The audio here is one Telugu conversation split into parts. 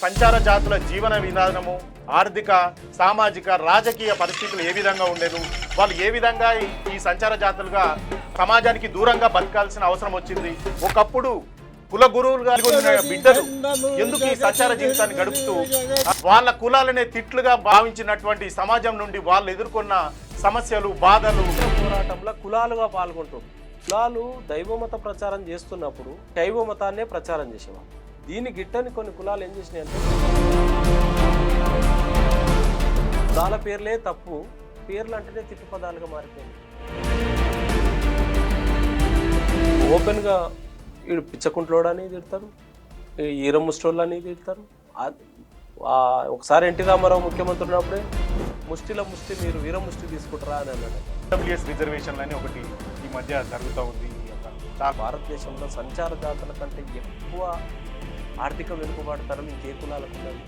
సంచార జాతుల జీవన విధానము, ఆర్థిక, సామాజిక, రాజకీయ పరిస్థితులు ఏ విధంగా ఉండేను, వాళ్ళు ఏ విధంగా ఈ సంచార జాతులుగా సమాజానికి దూరంగా బతకాల్సిన అవసరం వచ్చింది. ఒకప్పుడు కుల గురువులుగా ఉన్న బిడ్డలు ఎందుకు ఈ సంచార జీవితాన్ని గడుపుతూ వాళ్ళ కులాలనే తిట్లుగా భావించినటువంటి సమాజం నుండి వాళ్ళు ఎదుర్కొన్న సమస్యలు, బాధలు. పోరాటంలో కులాలుగా పాల్గొంటారు. కులాలు దైవమత ప్రచారం చేస్తున్నప్పుడు శైవ మతాన్నే ప్రచారం చేసేవాళ్ళు. దీన్ని గిట్టని కొన్ని కులాలు ఏం చేసినాయంటే కులాల పేర్లే తప్పు, పేర్లు అంటేనే తిట్టు పదాలుగా మారిపోయింది. ఓపెన్గా వీడు పిచ్చకుంట్లోడు అని తిడతారు, ఈరముస్టోళ్ళు అని తిడతారు. ఒకసారి ఎన్టీ రామారావు ముఖ్యమంత్రి ఉన్నప్పుడే ముష్టిల ముష్టి మీరు వీరముష్టి తీసుకుంటారా అని అన్నాడు. డబ్ల్యూఎస్ రిజర్వేషన్లు అని ఒకటి ఈ మధ్య జరుగుతూ ఉంది. భారతదేశంలో సంచార జాతుల కంటే ఎక్కువ ఆర్థిక వెనుకబాటుతనం ఇంకే కులాలకు ఉన్నది.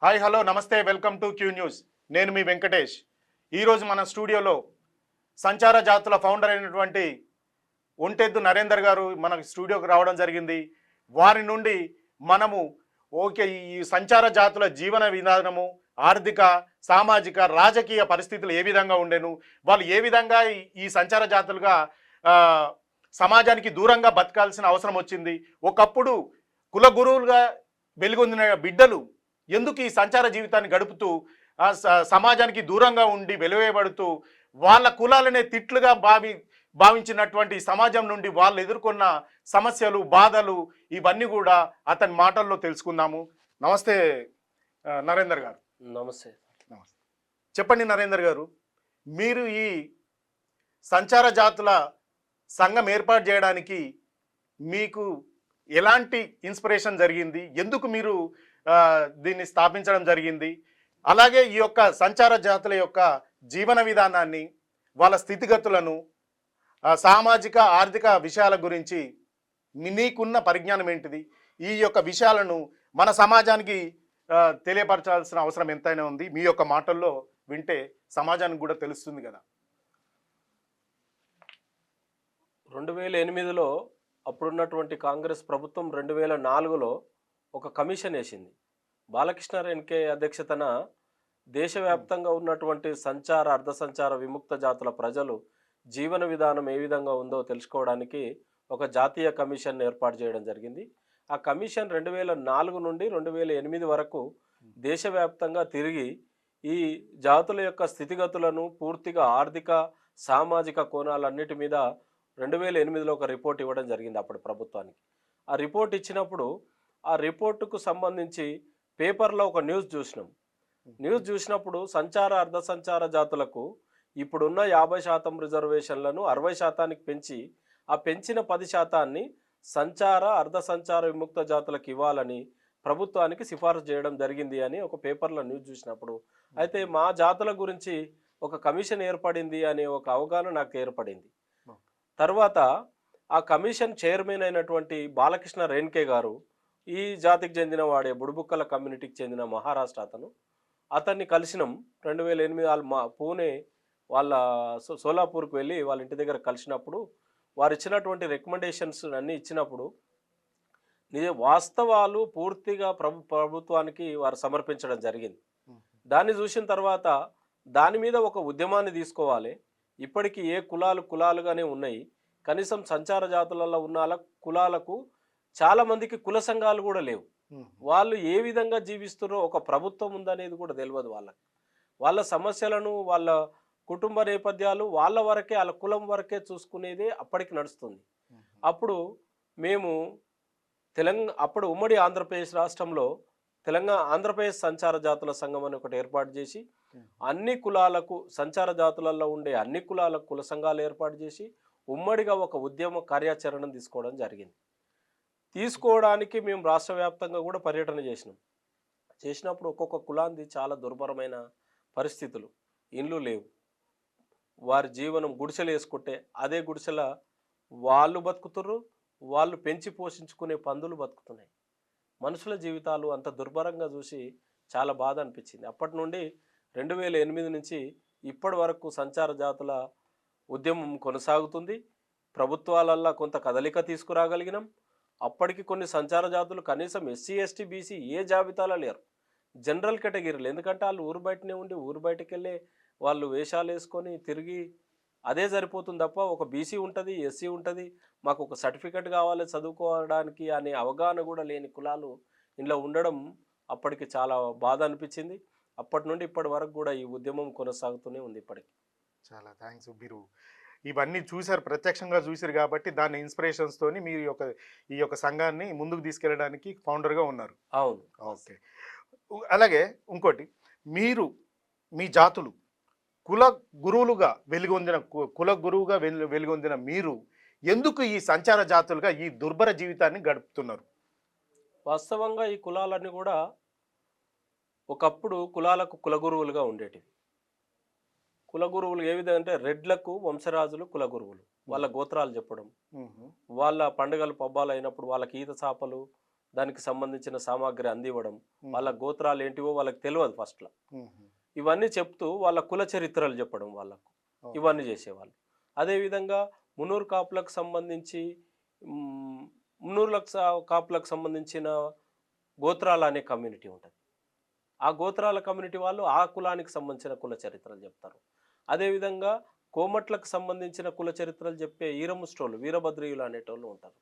హాయ్, హలో, నమస్తే, వెల్కమ్ టు క్యూ న్యూస్. నేను మీ వెంకటేష్. ఈరోజు మన స్టూడియోలో సంచార జాతుల ఫౌండర్ అయినటువంటి ఒంటెద్దు నరేందర్ గారు మన స్టూడియోకి రావడం జరిగింది. వారి నుండి మనము ఈ సంచార జాతుల జీవన విధానము, ఆర్థిక, సామాజిక, రాజకీయ పరిస్థితులు ఏ విధంగా ఉండేను, వాళ్ళు ఏ విధంగా ఈ సంచార జాతులుగా సమాజానికి దూరంగా బతకాల్సిన అవసరం వచ్చింది. ఒకప్పుడు కుల గురువులుగా వెలుగొందిన బిడ్డలు ఎందుకు ఈ సంచార జీవితాన్ని గడుపుతూ సమాజానికి దూరంగా ఉండి వెలువేయబడుతూ వాళ్ళ కులాలనే తిట్లుగా భావించినటువంటి సమాజం నుండి వాళ్ళు ఎదుర్కొన్న సమస్యలు, బాధలు, ఇవన్నీ కూడా అతని మాటల్లో తెలుసుకుందాము. నమస్తే నరేందర్ గారు. నమస్తే. నమస్తే. చెప్పండి నరేందర్ గారు, మీరు ఈ సంచార జాతుల సంఘం ఏర్పాటు చేయడానికి మీకు ఎలాంటి ఇన్స్పిరేషన్ జరిగింది, ఎందుకు మీరు దీన్ని స్థాపించడం జరిగింది, అలాగే ఈ యొక్క సంచార జాతుల యొక్క జీవన విధానాన్ని, వాళ్ళ స్థితిగతులను, సామాజిక, ఆర్థిక విషయాల గురించి నీకున్న పరిజ్ఞానం ఏంటిది, ఈ యొక్క విషయాలను మన సమాజానికి తెలియపరచాల్సిన అవసరం ఎంతైనా ఉంది. మీ యొక్క మాటల్లో వింటే సమాజానికి కూడా తెలుస్తుంది కదా. 2008లో అప్పుడున్నటువంటి కాంగ్రెస్ ప్రభుత్వం 2004లో ఒక కమిషన్ వేసింది. బాలకృష్ణ రెన్కే అధ్యక్షతన దేశవ్యాప్తంగా ఉన్నటువంటి సంచార, అర్ధ సంచార, విముక్త జాతుల ప్రజలు జీవన విధానం ఏ విధంగా ఉందో తెలుసుకోవడానికి ఒక జాతీయ కమిషన్ ఏర్పాటు చేయడం జరిగింది. ఆ కమిషన్ 2004 నుండి 2008 వరకు దేశవ్యాప్తంగా తిరిగి ఈ జాతుల యొక్క స్థితిగతులను పూర్తిగా ఆర్థిక, సామాజిక కోణాలన్నిటి మీద 2008లో ఒక రిపోర్ట్ ఇవ్వడం జరిగింది అప్పుడు ప్రభుత్వానికి. ఆ రిపోర్ట్ ఇచ్చినప్పుడు ఆ రిపోర్టుకు సంబంధించి పేపర్లో ఒక న్యూస్ చూసినప్పుడు సంచార, అర్ధ సంచార జాతులకు ఇప్పుడున్న 50% రిజర్వేషన్లను 60%కి పెంచి ఆ పెంచిన 10%ని సంచార, అర్ధ సంచార, విముక్త జాతులకు ఇవ్వాలని ప్రభుత్వానికి సిఫారసు చేయడం జరిగింది అని ఒక పేపర్లో న్యూస్ చూసినప్పుడు, అయితే మా జాతుల గురించి ఒక కమిషన్ ఏర్పడింది అనే ఒక అవగాహన నాకు ఏర్పడింది. తర్వాత ఆ కమిషన్ చైర్మన్ అయినటువంటి బాలకృష్ణ రెన్కే గారు ఈ జాతికి చెందిన వాడే బుడుబుక్కల కమ్యూనిటీకి చెందిన మహారాష్ట్ర అతన్ని కలిసినాం. 2008 పూణే వాళ్ళ సోలాపూర్కి వెళ్ళి వాళ్ళ ఇంటి దగ్గర కలిసినప్పుడు వారు ఇచ్చినటువంటి రికమెండేషన్స్ అన్నీ ఇచ్చినప్పుడు వాస్తవాలు పూర్తిగా ప్రభుత్వానికి వారు సమర్పించడం జరిగింది. దాన్ని చూసిన తర్వాత దాని మీద ఒక ఉద్యమాన్ని తీసుకోవాలి. ఇప్పటికీ ఏ కులాలుగానే ఉన్నాయి. కనీసం సంచార జాతులలో ఉన్న కులాలకు చాలా మందికి కుల సంఘాలు కూడా లేవు. వాళ్ళు ఏ విధంగా జీవిస్తున్నారో ఒక ప్రభుత్వం ఉందనేది కూడా తెలియదు వాళ్ళకి. వాళ్ళ సమస్యలను, వాళ్ళ కుటుంబ నేపథ్యాలు వాళ్ళ వరకే, వాళ్ళ కులం వరకే చూసుకునేది అప్పటికి నడుస్తుంది. అప్పుడు మేము అప్పుడు ఉమ్మడి ఆంధ్రప్రదేశ్ రాష్ట్రంలో ఆంధ్రప్రదేశ్ సంచార జాతుల సంఘం అని ఒకటి ఏర్పాటు చేసి అన్ని కులాలకు, సంచార జాతులలో ఉండే అన్ని కులాలకు కుల సంఘాలు ఏర్పాటు చేసి ఉమ్మడిగా ఒక ఉద్యమ కార్యాచరణ తీసుకోవడం జరిగింది. తీసుకోవడానికి మేము రాష్ట్ర వ్యాప్తంగా కూడా పర్యటన చేసినప్పుడు ఒక్కొక్క కులాంది చాలా దుర్భరమైన పరిస్థితులు, ఇండ్లు లేవు, వారి జీవనం గుడిసెలు వేసుకుంటే అదే గుడిసెల వాళ్ళు బతుకుతుర్రు, వాళ్ళు పెంచి పోషించుకునే పందులు బతుకుతున్నాయి. మనుషుల జీవితాలు అంత దుర్భరంగా చూసి చాలా బాధ అనిపించింది. అప్పటి నుండి 2008 నుంచి ఇప్పటి వరకు సంచార జాతుల ఉద్యమం కొనసాగుతుంది. ప్రభుత్వాలల్లో కొంత కదలిక తీసుకురాగలిగినాం. అప్పటికి కొన్ని సంచార జాతులు కనీసం ఎస్సీ ఎస్టీ బీసీ ఏ జాబితాలో లేరు, జనరల్ కేటగిరీలు. ఎందుకంటే వాళ్ళు ఊరు బయటనే ఉండి ఊరు బయటకు వెళ్ళే వాళ్ళు వేషాలు వేసుకొని తిరిగి అదే సరిపోతుంది తప్ప ఒక బీసీ ఉంటుంది, ఎస్సీ ఉంటుంది, మాకు ఒక సర్టిఫికెట్ కావాలి చదువుకోవడానికి అనే అవగాహన కూడా లేని కులాలు ఇందులో ఉండడం అప్పటికి చాలా బాధ అనిపించింది. అప్పటి నుండి ఇప్పటి వరకు కూడా ఈ ఉద్యమం కొనసాగుతూనే ఉంది ఇప్పటికి. చాలా థ్యాంక్స్. మీరు ఇవన్నీ చూశారు, ప్రత్యక్షంగా చూశారు కాబట్టి దాని ఇన్స్పిరేషన్స్ తోని మీరు ఈ యొక్క సంఘాన్ని ముందుకు తీసుకెళ్ళడానికి ఫౌండర్గా ఉన్నారు. అవును. ఓకే. అలాగే ఇంకోటి, మీరు మీ జాతులు కుల గురువులుగా వెలుగొందిన కుల గురువుగా వెలుగొందిన మీరు ఎందుకు ఈ సంచార జాతులుగా ఈ దుర్భర జీవితాన్ని గడుపుతున్నారు? వాస్తవంగా ఈ కులాలన్నీ కూడా ఒకప్పుడు కులాలకు కులగురువులుగా ఉండేటివి. కులగురువులు ఏ విధంగా అంటే రెడ్లకు వంశరాజులు కులగురువులు, వాళ్ళ గోత్రాలు చెప్పడం, వాళ్ళ పండుగలు పబ్బాలు అయినప్పుడు వాళ్ళకి ఈత చాపలు దానికి సంబంధించిన సామాగ్రి అందివ్వడం, వాళ్ళ గోత్రాలు ఏంటివో వాళ్ళకి తెలియదు ఫస్ట్లో, ఇవన్నీ చెప్తూ వాళ్ళ కుల చరిత్రలు చెప్పడం వాళ్ళకు, ఇవన్నీ చేసేవాళ్ళు. అదేవిధంగా మున్నూరు కాపులకు సంబంధించి కాపులకు సంబంధించిన గోత్రాల అనే కమ్యూనిటీ ఉంటుంది. ఆ గోత్రాల కమ్యూనిటీ వాళ్ళు ఆ కులానికి సంబంధించిన కుల చరిత్రలు చెప్తారు. అదేవిధంగా కోమట్లకు సంబంధించిన కుల చరిత్రలు చెప్పే ఈరముస్టోళ్ళు, వీరభద్రియులు అనేటోళ్ళు ఉంటారు.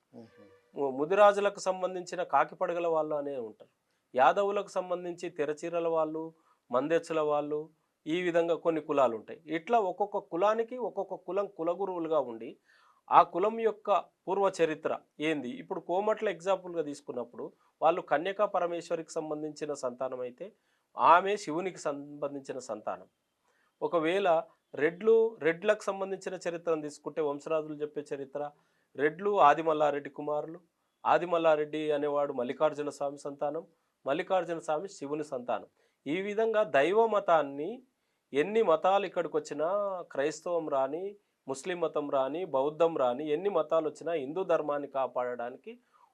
ముదిరాజులకు సంబంధించిన కాకిపడగల వాళ్ళు అనే ఉంటారు. యాదవులకు సంబంధించి తెరచీరల వాళ్ళు, మందెచ్చుల వాళ్ళు, ఈ విధంగా కొన్ని కులాలు ఉంటాయి. ఇట్లా ఒక్కొక్క కులానికి ఒక్కొక్క కులం కులగురువులుగా ఉండి ఆ కులం యొక్క పూర్వ చరిత్ర ఏంది. ఇప్పుడు కోమట్ల ఎగ్జాంపుల్గా తీసుకున్నప్పుడు వాళ్ళు కన్యకా పరమేశ్వరికి సంబంధించిన సంతానం అయితే ఆమె శివునికి సంబంధించిన సంతానం. ఒకవేళ రెడ్లకు సంబంధించిన చరిత్రను తీసుకుంటే వంశరాజులు చెప్పే చరిత్ర, రెడ్లు ఆదిమల్లారెడ్డి కుమారులు, ఆదిమల్లారెడ్డి అనేవాడు మల్లికార్జున స్వామి సంతానం, మల్లికార్జున స్వామి శివుని సంతానం. ఈ విధంగా దైవ మతాన్ని ఎన్ని మతాలు ఇక్కడికి వచ్చినా, క్రైస్తవం రాని, ముస్లిం మతం రాని, బౌద్ధం రాని, ఎన్ని మతాలు వచ్చినా హిందూ ధర్మాన్ని కాపాడడానికి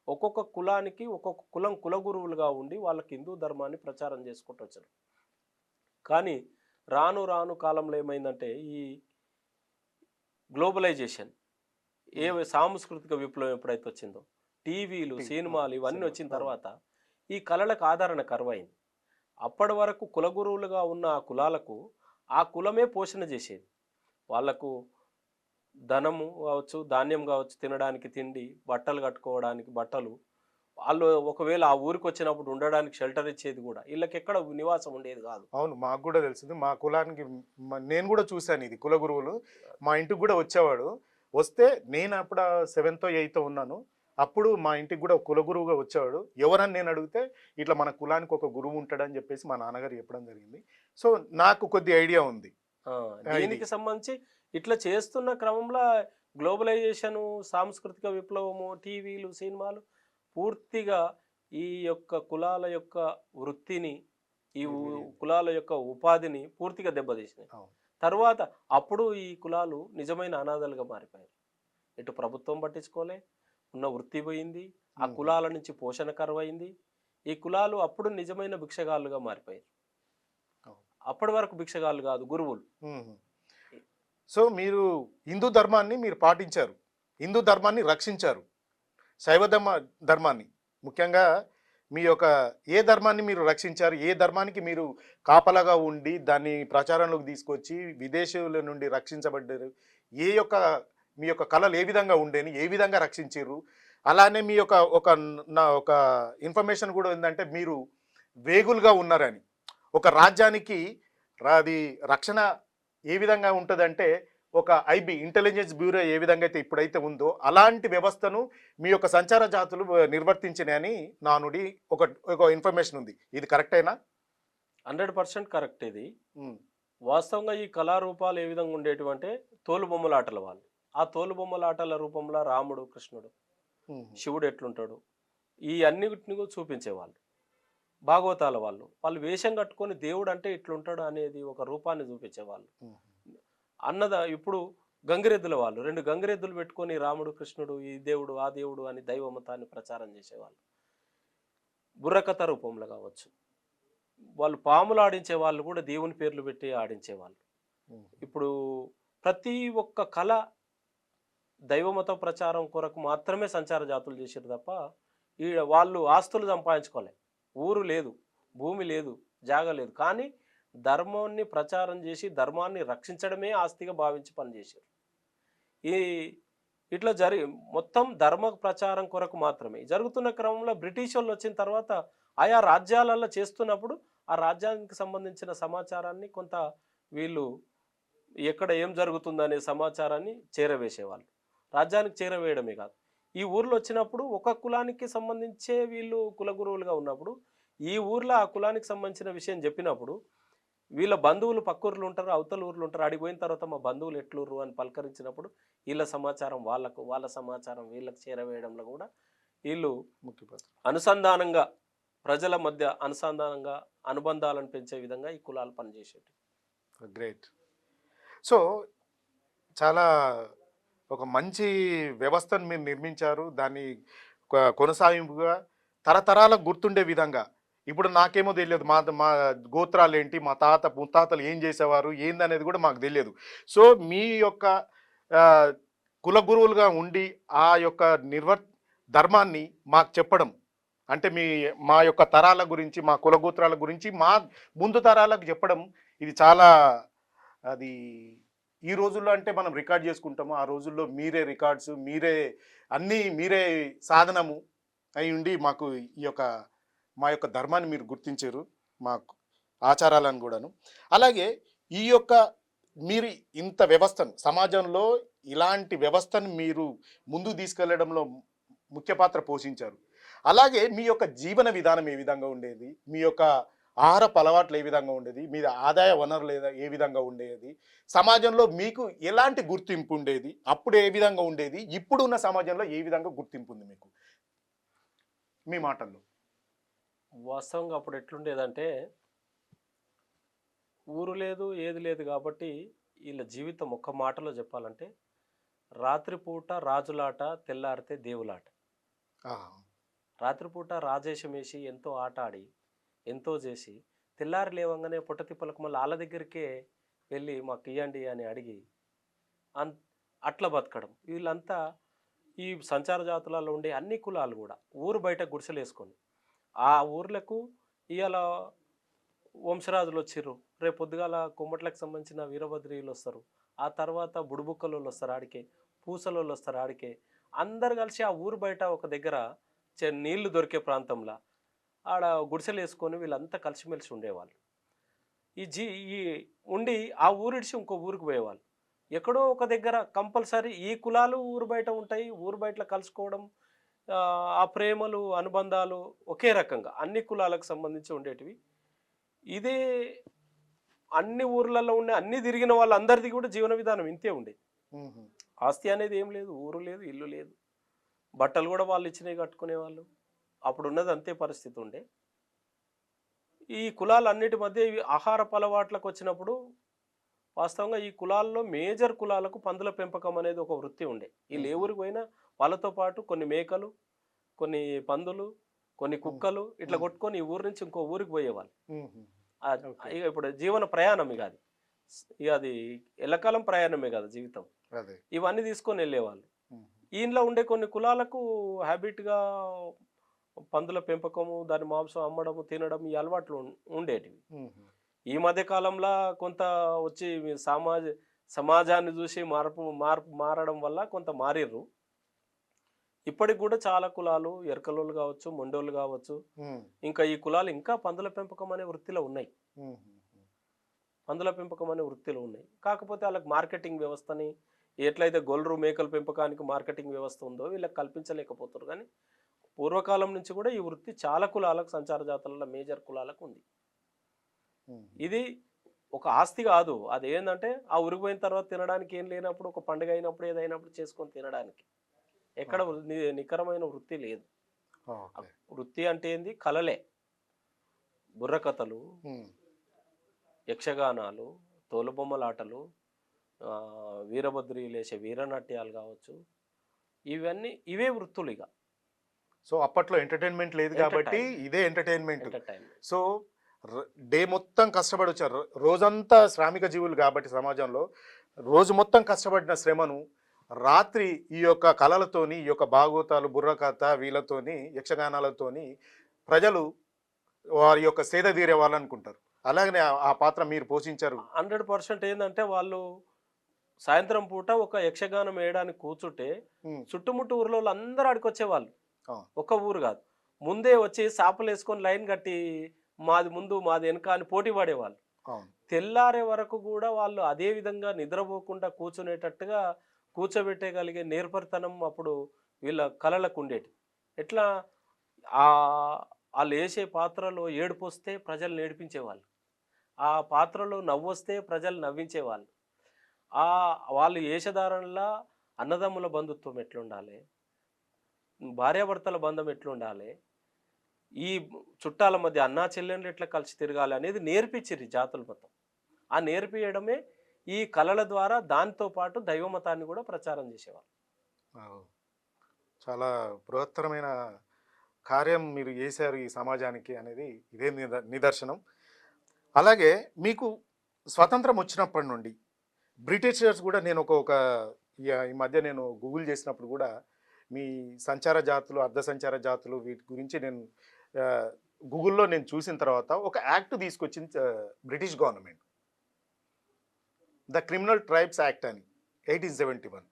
ఒక్కొక్క కులానికి ఒక్కొక్క కులం కులగురువులుగా ఉండి వాళ్ళకి హిందూ ధర్మాన్ని ప్రచారం చేసుకుంటూ వచ్చారు. కానీ రాను రాను కాలంలో ఏమైందంటే ఈ గ్లోబలైజేషన్, సాంస్కృతిక విప్లవం ఎప్పుడైతే వచ్చిందో, టీవీలు, సినిమాలు ఇవన్నీ వచ్చిన తర్వాత ఈ కళలకు ఆదరణ కరువైంది. అప్పటి వరకు కులగురువులుగా ఉన్న ఆ కులాలకు ఆ కులమే పోషణ చేసేది. వాళ్లకు ధనము కావచ్చు, ధాన్యం కావచ్చు, తినడానికి తిండి, బట్టలు కట్టుకోవడానికి బట్టలు, వాళ్ళు ఒకవేళ ఆ ఊరికి వచ్చినప్పుడు ఉండడానికి షెల్టర్ ఇచ్చేది కూడా, వీళ్ళకి ఎక్కడ నివాసం ఉండేది కాదు. అవును, మాకు కూడా తెలిసింది. మా కులానికి నేను కూడా చూశాను ఇది. కుల గురువులు మా ఇంటికి కూడా వచ్చేవాడు. వస్తే నేను అప్పుడు 7th 8th ఉన్నాను. అప్పుడు మా ఇంటికి కూడా కుల గురువుగా వచ్చేవాడు. ఎవరని నేను అడిగితే ఇట్లా మన కులానికి ఒక గురువు ఉంటాడని చెప్పేసి మా నాన్నగారు చెప్పడం జరిగింది. సో నాకు కొద్ది ఐడియా ఉంది దీనికి సంబంధించి. ఇట్లా చేస్తున్న క్రమంలో గ్లోబలైజేషను, సాంస్కృతిక విప్లవము, టీవీలు, సినిమాలు పూర్తిగా ఈ యొక్క కులాల యొక్క వృత్తిని, ఈ కులాల యొక్క ఉపాధిని పూర్తిగా దెబ్బతీసినాయి. తర్వాత అప్పుడు ఈ కులాలు నిజమైన అనాథలుగా మారిపోయారు. ఇటు ప్రభుత్వం పట్టించుకోలే, ఉన్న వృత్తి పోయింది, ఆ కులాల నుంచి పోషణ కరువైంది. ఈ కులాలు అప్పుడు నిజమైన భిక్షగాళ్ళుగా మారిపోయారు. అప్పటి వరకు భిక్షగాళ్ళు కాదు, గురువులు. సో మీరు హిందూ ధర్మాన్ని మీరు పాటించారు, హిందూ ధర్మాన్ని రక్షించారు, శైవ ధర్మాన్ని ముఖ్యంగా మీ యొక్క ఏ ధర్మాన్ని మీరు రక్షించారు, ఏ ధర్మానికి మీరు కాపలాగా ఉండి దాన్ని ప్రచారంలోకి తీసుకొచ్చి విదేశీయుల నుండి రక్షించబడ్డారు, మీ యొక్క కళలు ఏ విధంగా ఉండేని, ఏ విధంగా రక్షించారు. అలానే మీ యొక్క ఒక ఇన్ఫర్మేషన్ కూడా ఏంటంటే మీరు వేగులుగా ఉన్నారని. ఒక రాజ్యానికి అది రక్షణ ఏ విధంగా ఉంటుందంటే ఒక ఐబీ ఇంటెలిజెన్స్ బ్యూరో ఏ విధంగా అయితే ఇప్పుడైతే ఉందో అలాంటి వ్యవస్థను మీ యొక్క సంచార జాతులు నిర్వర్తించినాయని నా నుండి ఒక ఇన్ఫర్మేషన్ ఉంది. ఇది కరెక్టేనా? 100% కరెక్ట్. ఇది వాస్తవంగా ఈ కళారూపాలు ఏ విధంగా ఉండేటివంటే తోలుబొమ్మలాటల వాళ్ళు. ఆ తోలుబొమ్మలాటల రూపంలో రాముడు, కృష్ణుడు, శివుడు ఎట్లుంటాడు, ఈ అన్నిటిని చూపించేవాళ్ళు. భాగవతాల వాళ్ళు వేషం కట్టుకొని దేవుడు అంటే ఇట్లుంటాడు అనేది ఒక రూపాన్ని చూపించేవాళ్ళు. ఇప్పుడు గంగిరెద్దుల వాళ్ళు 2 గంగిరెద్దులు పెట్టుకొని రాముడు, కృష్ణుడు, ఈ దేవుడు, ఆ దేవుడు అని దైవ మతాన్ని ప్రచారం చేసేవాళ్ళు. బుర్రకథ రూపంలో కావచ్చు, వాళ్ళు పాములు ఆడించే వాళ్ళు కూడా దేవుని పేర్లు పెట్టి ఆడించేవాళ్ళు. ఇప్పుడు ప్రతి ఒక్క కళ దైవమత ప్రచారం కొరకు మాత్రమే సంచార జాతులు చేసారు తప్ప ఈ వాళ్ళు ఆస్తులు సంపాదించుకోలే. ఊరు లేదు, భూమి లేదు, జాగ లేదు. కానీ ధర్మాన్ని ప్రచారం చేసి ధర్మాన్ని రక్షించడమే ఆస్తిగా భావించి పనిచేశారు. ఈ ఇట్లా మొత్తం ధర్మ ప్రచారం కొరకు మాత్రమే జరుగుతున్న క్రమంలో బ్రిటిష్ వాళ్ళు వచ్చిన తర్వాత ఆయా రాజ్యాలలో చేస్తున్నప్పుడు ఆ రాజ్యానికి సంబంధించిన సమాచారాన్ని కొంత వీళ్ళు ఎక్కడ ఏం జరుగుతుందనే సమాచారాన్ని చేరవేసేవాళ్ళు. రాజ్యానికి చేరవేయడమే కాదు, ఈ ఊర్లో వచ్చినప్పుడు ఒక కులానికి సంబంధించే వీళ్ళు కులగురువులుగా ఉన్నప్పుడు ఈ ఊర్లో ఆ కులానికి సంబంధించిన విషయం చెప్పినప్పుడు వీళ్ళ బంధువులు పక్కూర్లు ఉంటారు, అవతల ఊర్లు ఉంటారు. అడిగిపోయిన తర్వాత మా బంధువులు ఎట్లూరు అని పలకరించినప్పుడు వీళ్ళ సమాచారం వాళ్ళకు, వాళ్ళ సమాచారం వీళ్ళకి చేరవేయడంలో కూడా వీళ్ళు ముఖ్య పాత్ర. అనుసంధానంగా ప్రజల మధ్య అనుసంధానంగా అనుబంధాలను పెంచే విధంగా ఈ కులాలు పనిచేసేవి. గ్రేట్. సో చాలా ఒక మంచి వ్యవస్థను మీరు నిర్మించారు. దాన్ని కొనసాగింపుగా తరతరాలకు గుర్తుండే విధంగా. ఇప్పుడు నాకేమో తెలియదు, మా మా గోత్రాలు ఏంటి, మా తాత ముత్తాతలు ఏం చేసేవారు ఏందనేది కూడా మాకు తెలియదు. సో మీ యొక్క కులగురువులుగా ఉండి ఆ యొక్క ధర్మాన్ని మాకు చెప్పడం అంటే మా యొక్క తరాల గురించి, మా కులగోత్రాల గురించి మా ముందు తరాలకు చెప్పడం, ఇది చాలా అది ఈ రోజుల్లో అంటే మనం రికార్డ్ చేసుకుంటాము. ఆ రోజుల్లో మీరే రికార్డ్స్, మీరే సాధనము అయి ఉండి మాకు మా యొక్క ధర్మాన్ని మీరు గుర్తించారు, మా ఆచారాలను కూడాను. అలాగే మీరు ఇంత వ్యవస్థను సమాజంలో ఇలాంటి వ్యవస్థను మీరు ముందుకు తీసుకెళ్లడంలో ముఖ్య పాత్ర పోషించారు. అలాగే మీ యొక్క జీవన విధానం ఏ విధంగా ఉండేది, మీ యొక్క ఆహారపు అలవాట్లు ఏ విధంగా ఉండేది, మీ ఆదాయ వనరులు ఏ విధంగా ఉండేది, సమాజంలో మీకు ఎలాంటి గుర్తింపు ఉండేది, అప్పుడు ఏ విధంగా ఉండేది, ఇప్పుడున్న సమాజంలో ఏ విధంగా గుర్తింపు ఉంది మీకు, మీ మాటల్లో. వాస్తవంగా అప్పుడు ఎట్లుండేదంటే ఊరు లేదు, ఏది లేదు కాబట్టి వీళ్ళ జీవితం ఒక్క మాటలో చెప్పాలంటే రాత్రిపూట రాజులాట, తెల్లారితే దేవులాట. రాత్రిపూట రాజేషం వేసి ఎంతో ఆట ఆడి ఎంతో చేసి తెల్లారి లేవంగానే పొట్టతిప్పలకు మళ్ళీ వాళ్ళ దగ్గరికే వెళ్ళి మాకు ఇవ్వండి అని అడిగి అట్లా బతకడం. వీళ్ళంతా ఈ సంచార జాతులలో ఉండే అన్ని కులాలు కూడా ఊరు బయట గుడిసెలు వేసుకొని ఆ ఊర్లకు ఇవాళ వంశరాజులు వచ్చిర్రు, రేపు పొద్దుగాల కుమ్మట్లకు సంబంధించిన వీరభద్రీయులు వస్తారు, ఆ తర్వాత బుడుబుక్కలు వస్తారు ఆడికే, పూసలు వస్తారు ఆడికే, అందరు కలిసి ఆ ఊరు బయట ఒక దగ్గర నీళ్లు దొరికే ప్రాంతంలో ఆడ గుడిసెలు వేసుకొని వీళ్ళంతా కలిసిమెలిసి ఉండేవాళ్ళు. ఈ ఉండి ఆ ఊరిడిచి ఇంకో ఊరికి పోయేవాళ్ళు. ఎక్కడో ఒక దగ్గర కంపల్సరీ ఈ కులాలు ఊరు బయట ఉంటాయి, ఊరు బయట కలుసుకోవడం, ఆ ప్రేమలు అనుబంధాలు ఒకే రకంగా అన్ని కులాలకు సంబంధించి ఉండేటివి. ఇదే అన్ని ఊర్లలో ఉండే అన్ని తిరిగిన వాళ్ళందరిది కూడా జీవన విధానం ఇంతే ఉండేది. ఆస్తి అనేది ఏం లేదు, ఊరు లేదు, ఇల్లు లేదు, బట్టలు కూడా వాళ్ళు ఇచ్చినవి కట్టుకునేవాళ్ళు. అప్పుడు ఉన్నది అంతే పరిస్థితి ఉండే. ఈ కులాలన్నిటి మధ్య ఆహారపు అలవాట్లకు వచ్చినప్పుడు వాస్తవంగా ఈ కులాల్లో మేజర్ కులాలకు పందుల పెంపకం అనేది ఒక వృత్తి ఉండే. వీళ్ళు ఏ ఊరికి పోయినా వాళ్ళతో పాటు కొన్ని మేకలు, కొన్ని పందులు, కొన్ని కుక్కలు ఇట్లా కొట్టుకొని ఈ ఊరి నుంచి ఇంకో ఊరికి పోయేవాళ్ళు. ఇప్పుడు జీవన ప్రయాణం ఇక అది ఎల్లకాలం ప్రయాణమే కదా జీవితం. ఇవన్నీ తీసుకొని వెళ్ళేవాళ్ళు. ఈయనలో ఉండే కొన్ని కులాలకు హ్యాబిట్గా పందుల పెంపకము, దాని మాంసం అమ్మడము, తినడం ఈ అలవాట్లు ఉండేటివి. ఈ మధ్య కాలంలో కొంత వచ్చి సమాజాన్ని చూసి మారడం వల్ల కొంత మారిర్రు. ఇప్పటికి కూడా చాలా కులాలు ఎరకలోళ్ళు కావచ్చు, మొండోళ్ళు కావచ్చు, ఇంకా ఈ కులాలు ఇంకా పందుల పెంపకం అనే వృత్తిలో ఉన్నాయి. పందుల పెంపకం అనే వృత్తిలో ఉన్నాయి. కాకపోతే వాళ్ళకి మార్కెటింగ్ వ్యవస్థని ఎట్లయితే గొల్లు మేకల పెంపకానికి మార్కెటింగ్ వ్యవస్థ ఉందో వీళ్ళకి కల్పించలేకపోతారు. కానీ పూర్వకాలం నుంచి కూడా ఈ వృత్తి చాలా కులాలకు, సంచార జాతులలో మేజర్ కులాలకు ఉంది. ఇది ఒక ఆస్తి కాదు, అది ఏంటంటే ఆ ఉరిగిపోయిన తర్వాత తినడానికి ఏం లేనప్పుడు, ఒక పండుగ అయినప్పుడు ఏదైనప్పుడు చేసుకొని తినడానికి. ఎక్కడ నికరమైన వృత్తి లేదు. వృత్తి అంటే ఏంది? కళలే, బుర్రకథలు, యక్షగానాలు, తోలుబొమ్మలాటలు, వీరభద్రీలేసే వీరనాట్యాలు కావచ్చు, ఇవే వృత్తులు. ఇక సో అప్పట్లో ఎంటర్టైన్మెంట్ లేదు కాబట్టి ఇదే ఎంటర్టైన్మెంట్. సో డే మొత్తం కష్టపడి వచ్చారు, రోజంతా శ్రామిక జీవులు కాబట్టి సమాజంలో రోజు మొత్తం కష్టపడిన శ్రమను రాత్రి ఈ యొక్క కళలతోని, ఈ యొక్క భాగవతాలు, బుర్రకథ వీళ్ళతోని, యక్షగానాలతోని ప్రజలు వారి యొక్క సేద తీరేవాళ్ళనుకుంటారు. అలాగనే ఆ పాత్ర మీరు పోషించారు. 100% ఏందంటే వాళ్ళు సాయంత్రం పూట ఒక యక్షగానం వేయడానికి కూర్చుంటే హ్మ్. చుట్టుముట్టు ఊర్లోళ్ళు అందరూ ఆడికొచ్చేవాళ్ళు. ఆ! ఒక్క ఊరు కాదు. ముందే వచ్చి సాపలేసుకొని లైన్ కట్టి మాది ముందు మాది వెనక అని పోటీ పడేవాళ్ళు. అవును. తెల్లారే వరకు కూడా వాళ్ళు అదే విధంగా నిద్రపోకుండా కూర్చునేటట్టుగా కూర్చోబెట్టగలిగే నేర్పరితనం అప్పుడు వీళ్ళ కళలకు ఉండేటి. ఎట్లా వాళ్ళు వేసే పాత్రలో ఏడుపొస్తే ప్రజలు ఏడిపించేవాళ్ళు. ఆ పాత్రలో నవ్వొస్తే ప్రజలు నవ్వించేవాళ్ళు. వాళ్ళు వేషధారణలా అన్నదమ్ముల బంధుత్వం ఎట్లుండాలి, భార్యాభర్తల బంధం ఎట్లుండాలి, ఈ చుట్టాల మధ్య అన్నా చెల్లెళ్ళు ఎట్లా కలిసి తిరగాలి అనేది నేర్పించిర్రు ఈ జాతులు మొత్తం. ఆ నేర్పియడమే ఈ కళల ద్వారా దాంతో పాటు దైవ మతాన్ని కూడా ప్రచారం చేసేవాళ్ళు. అవు. చాలా బృహత్తరమైన కార్యం మీరు చేశారు ఈ సమాజానికి అనేది ఇదే నిదర్శనం. అలాగే మీకు స్వతంత్రం వచ్చినప్పటి నుండి బ్రిటిషర్స్ కూడా నేను ఒక ఈ మధ్య నేను గూగుల్ చేసినప్పుడు కూడా మీ సంచార జాతులు, అర్ధ సంచార జాతులు వీటి గురించి నేను గూగుల్లో నేను చూసిన తర్వాత ఒక యాక్ట్ తీసుకొచ్చింది British government, the criminal tribes act అని 1871.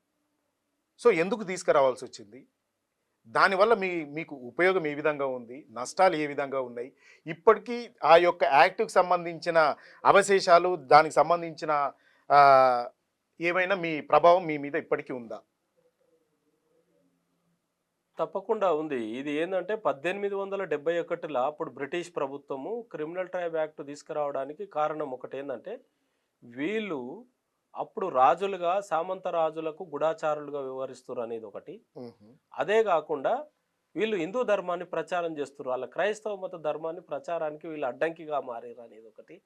సో ఎందుకు తీసుకురావాల్సి వచ్చింది, దానివల్ల మీకు ఉపయోగం ఏ విధంగా ఉంది, నష్టాలు ఏ విధంగా ఉన్నాయి, ఇప్పటికీ ఆ యొక్క యాక్ట్కి సంబంధించిన అవశేషాలు, దానికి సంబంధించిన ఏమైనా మీ ప్రభావం మీ మీద ఇప్పటికీ ఉందా? తప్పకుండా ఉంది. ఇది ఏందంటే 1871లో అప్పుడు బ్రిటిష్ ప్రభుత్వము క్రిమినల్ ట్రైబ్ యాక్ట్ తీసుకురావడానికి కారణం ఒకటేందంటే, వీళ్ళు అప్పుడు రాజులుగా సామంత రాజులకు గుడాచారులుగా వ్యవహరిస్తున్నారు అనేది ఒకటి. అదే కాకుండా వీళ్ళు హిందూ ధర్మాన్ని ప్రచారం చేస్తున్నారు. వాళ్ళ క్రైస్తవ మత ధర్మాన్ని ప్రచారానికి వీళ్ళు అడ్డంకిగా మారారు అనేది ఒకటి.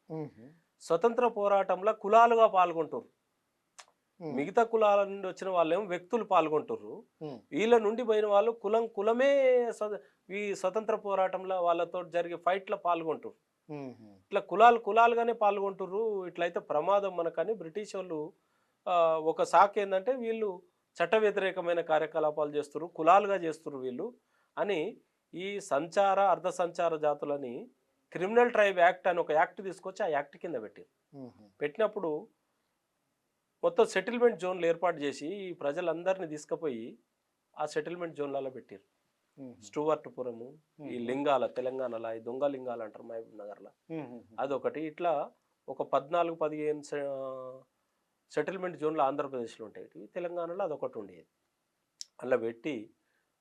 స్వతంత్ర పోరాటంలో కులాలుగా పాల్గొంటారు. మిగతా కులాల నుండి వచ్చిన వాళ్ళేమో వ్యక్తులు పాల్గొంటుర్రు. వీళ్ళ నుండి పోయిన వాళ్ళు కులమే ఈ స్వతంత్ర పోరాటంలో వాళ్ళతో జరిగే ఫైట్లో పాల్గొంటుర్రు. ఇట్లా కులాలుగానే పాల్గొంటుర్రు. ఇట్లయితే ప్రమాదం మనకని బ్రిటిష్ వాళ్ళు ఒక సాక్ ఏంటంటే వీళ్ళు చట్ట వ్యతిరేకమైన కార్యకలాపాలు చేస్తుర్రు, కులాలుగా చేస్తుర్రు వీళ్ళు అని ఈ సంచార అర్ధ సంచార జాతులని క్రిమినల్ ట్రైబ్ యాక్ట్ అని ఒక యాక్ట్ తీసుకొచ్చి ఆ యాక్ట్ కింద పెట్టారు. పెట్టినప్పుడు మొత్తం సెటిల్మెంట్ జోన్లు ఏర్పాటు చేసి ఈ ప్రజలందరినీ తీసుకుపోయి ఆ సెటిల్మెంట్ జోన్లలో పెట్టారు. స్టూవర్ట్పురము, ఈ లింగాల తెలంగాణలో ఈ దొంగ లింగాలు అంటారు మహబూబ్ నగర్లో, అదొకటి. ఇట్లా ఒక 14-15 సెటిల్మెంట్ జోన్లు ఆంధ్రప్రదేశ్లో ఉంటాయి, తెలంగాణలో అదొకటి ఉండేది. అలా పెట్టి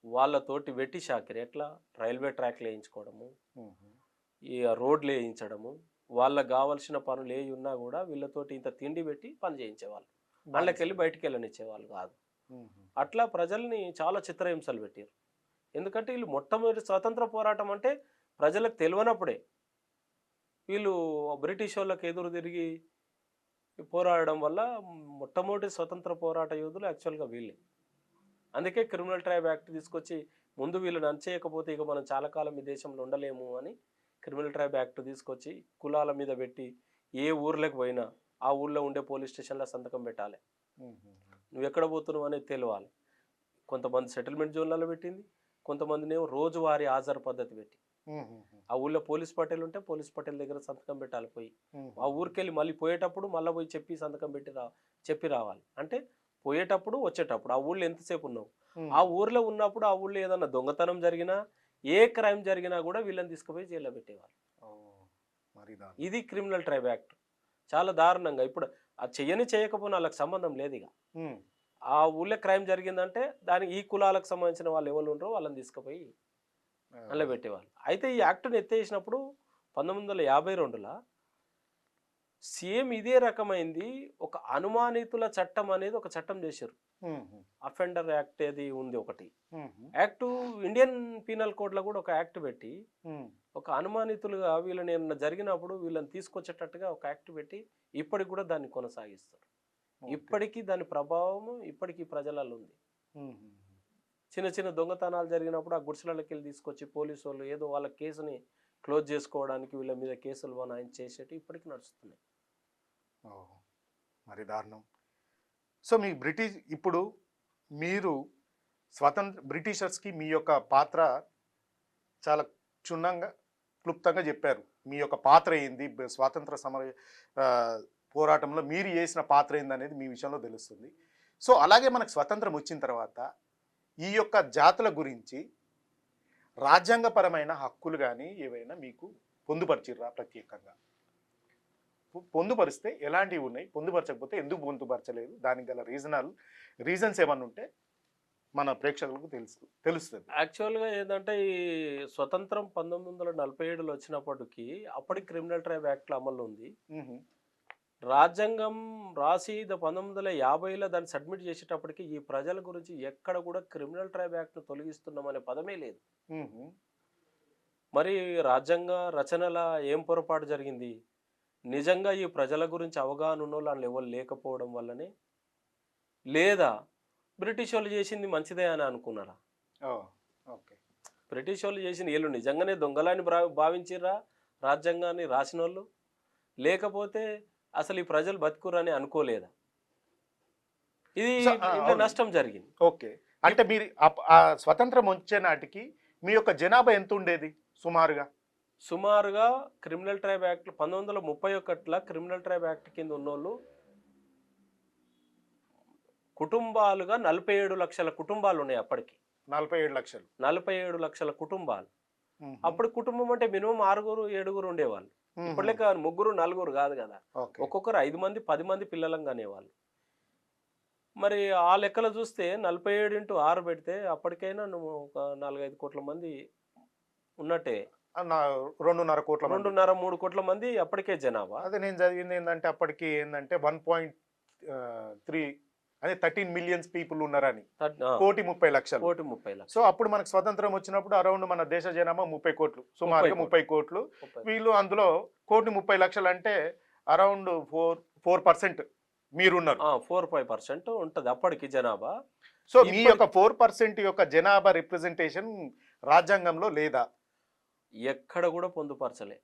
వాళ్ళతోటి వెట్టి షాకిరి ఎట్లా రైల్వే ట్రాక్లు వేయించుకోవడము, ఈ రోడ్లు వేయించడము, వాళ్ళకి కావాల్సిన పనులు ఏ ఉన్నా కూడా వీళ్ళతోటి ఇంత తిండి పెట్టి పని చేయించేవాళ్ళు. వాళ్ళకి వెళ్ళి బయటికి వెళ్ళనిచ్చేవాళ్ళు కాదు. అట్లా ప్రజల్ని చాలా చిత్రహింసలు పెట్టారు. ఎందుకంటే వీళ్ళు మొట్టమొదటి స్వతంత్ర పోరాటం అంటే ప్రజలకు తెలియనప్పుడే వీళ్ళు బ్రిటిష్ వాళ్ళకి ఎదురు తిరిగి పోరాడడం వల్ల మొట్టమొదటి స్వతంత్ర పోరాట యోధులు యాక్చువల్గా వీళ్ళే. అందుకే క్రిమినల్ ట్రైబ్ యాక్ట్ తీసుకొచ్చి ముందు వీళ్ళు నడిచేయకపోతే ఇక మనం చాలా కాలం ఈ దేశంలో ఉండలేము అని క్రిమినల్ ట్రైబ్ యాక్ట్ తీసుకొచ్చి కులాల మీద పెట్టి ఏ ఊర్లకు పోయినా ఆ ఊర్లో ఉండే పోలీస్ స్టేషన్లో సంతకం పెట్టాలి, నువ్వు ఎక్కడ పోతున్నావు అనేది తెలియాలి. కొంతమంది సెటిల్మెంట్ జోన్లలో పెట్టింది, కొంతమందినేమో రోజువారీ హాజరు పద్ధతి పెట్టి ఆ ఊళ్ళో పోలీస్ పటేల్ ఉంటే పోలీస్ పటేల్ దగ్గర సంతకం పెట్టాలి పోయి, ఆ ఊరికెళ్ళి మళ్ళీ పోయేటప్పుడు మళ్ళీ పోయి చెప్పి సంతకం పెట్టి చెప్పి రావాలి. అంటే పోయేటప్పుడు వచ్చేటప్పుడు ఆ ఊళ్ళో ఎంతసేపు ఉన్నావు, ఆ ఊర్లో ఉన్నప్పుడు ఆ ఊళ్ళో ఏదన్నా దొంగతనం జరిగినా ఏ క్రైమ్ జరిగినా కూడా వీళ్ళని తీసుకుపోయి జైల్లో పెట్టేవాళ్ళు. ఇది క్రిమినల్ ట్రైబ్ యాక్ట్. చాలా దారుణంగా ఇప్పుడు ఆ చేయకపోయినా వాళ్ళకి సంబంధం లేదు. ఇక ఆ ఊళ్ళో క్రైమ్ జరిగిందంటే దానికి ఈ కులాలకు సంబంధించిన వాళ్ళు ఎవరు ఉండరో వాళ్ళని తీసుకుపోయి అలా పెట్టేవాళ్ళు. అయితే ఈ యాక్ట్ని ఎత్తేసినప్పుడు 1952లో సేమ్ ఇదే రకమైంది ఒక అనుమానితుల చట్టం అనేది ఒక చట్టం చేశారు. అఫెండర్ యాక్ట్ అది ఉంది ఒకటి. యాక్ట్ ఇండియన్ పీనల్ కోడ్లో కూడా ఒక యాక్ట్ పెట్టి ఒక అనుమానితులుగా వీళ్ళని ఏమన్నా జరిగినప్పుడు వీళ్ళని తీసుకొచ్చేటట్టుగా ఒక యాక్ట్ పెట్టి ఇప్పటికి కూడా దాన్ని కొనసాగిస్తారు. ఇప్పటికీ దాని ప్రభావం ఇప్పటికీ ప్రజలలో ఉంది. చిన్న చిన్న దొంగతనాలు జరిగినప్పుడు ఆ గుడిసెలకి వెళ్ళి తీసుకొచ్చి పోలీసు వాళ్ళు ఏదో వాళ్ళ కేసుని క్లోజ్ చేసుకోవడానికి వీళ్ళ మీద కేసులు బనాయించి చేసేటి ఇప్పటికీ నడుస్తున్నాయి. మరి దారుణం. సో మీ బ్రిటిష్ ఇప్పుడు మీరు బ్రిటిషర్స్కి మీ యొక్క పాత్ర చాలా క్షుణ్ణంగా క్లుప్తంగా చెప్పారు. మీ యొక్క పాత్ర ఏంది, స్వాతంత్ర సమర ఆ, పోరాటంలో మీరు చేసిన పాత్ర ఏందనేది మీ విషయంలో తెలుస్తుంది. సో అలాగే మనకు స్వతంత్రం వచ్చిన తర్వాత ఈ యొక్క జాతుల గురించి రాజ్యాంగపరమైన హక్కులు కానీ ఏవైనా మీకు పొందుపరిచిర్రా ప్రత్యేకంగా? పొందుపరిస్తే ఎలాంటివి ఉన్నాయి, పొందుపరచకపోతే ఎందుకు పొందుపరచలేదు, దానికి గల రీజన్స్ ఏమన్నా ఉంటే మన ప్రేక్షకులకు తెలుస్తుంది. యాక్చువల్గా ఏంటంటే ఈ స్వతంత్రం 1947లో వచ్చినప్పటికీ అప్పటికి క్రిమినల్ ట్రైబ్ యాక్ట్ అమల్లో ఉంది. రాజ్యాంగం రాసి 1950లో దాన్ని సబ్మిట్ చేసేటప్పటికి ఈ ప్రజల గురించి ఎక్కడ కూడా క్రిమినల్ ట్రైబ్ యాక్ట్ను తొలగిస్తున్నాం అనే పదమే లేదు. మరి రాజ్యాంగ రచనల ఏం పొరపాటు జరిగింది? నిజంగా ఈ ప్రజల గురించి అవగాహన ఉన్న వాళ్ళు ఎవరు లేకపోవడం వల్లనే, లేదా బ్రిటిష్ వాళ్ళు చేసింది మంచిదే అని అనుకున్నారా? ఓకే, బ్రిటిష్ వాళ్ళు చేసిన వీళ్ళు నిజంగానే దొంగలని భావించిర్రా రాజ్యాంగాన్ని రాసిన వాళ్ళు? లేకపోతే అసలు ఈ ప్రజలు బతుకురని అనుకోలేదా? ఇది ఇంత నష్టం జరిగింది. ఓకే, అంటే మీరు ఆ స్వతంత్రం వచ్చే నాటికి మీ యొక్క జనాభా ఎంత ఉండేది సుమారుగా? క్రిమినల్ ట్రైబ్ యాక్ట్ 1931లో క్రిమినల్ ట్రైబ్ యాక్ట్ కింద ఉన్నోళ్ళు కుటుంబాలుగా 47 లక్షల కుటుంబాలు ఉన్నాయి. అప్పటికి 47 లక్షల కుటుంబాలు. అప్పుడు కుటుంబం అంటే మినిమం 6-7 ఉండేవాళ్ళు. ఇప్పటిలే కాదు, 3-4 కాదు కదా, ఒక్కొక్కరు 5 మంది 10 మంది పిల్లలం కానేవాళ్ళు. మరి ఆ లెక్కలు చూస్తే 47 × 6 పెడితే అప్పటికైనా నువ్వు ఒక 4-5 కోట్ల మంది ఉన్నట్టే. 2.5-3 కోట్ల మంది అప్పటికే జనాభా. అదే నేను చదివింది ఏంటంటే అప్పటికి 1.3 అదే 13 మిలియన్స్ పీపుల్ ఉన్నారని, 1,30,00,000. సో అప్పుడు మనకు స్వతంత్రం వచ్చినప్పుడు అరౌండ్ మన దేశ జనాభా 30 కోట్లు, సుమారుగా 30 కోట్లు. వీళ్ళు అందులో 1,30,00,000 అంటే అరౌండ్ 4% మీరున్నారు. 4-5% ఉంటుంది అప్పటికి జనాభా. సో మీ యొక్క 4% యొక్క జనాభా రిప్రజెంటేషన్ రాజ్యాంగంలో లేదా? ఎక్కడ కూడా పొందుపరచలే.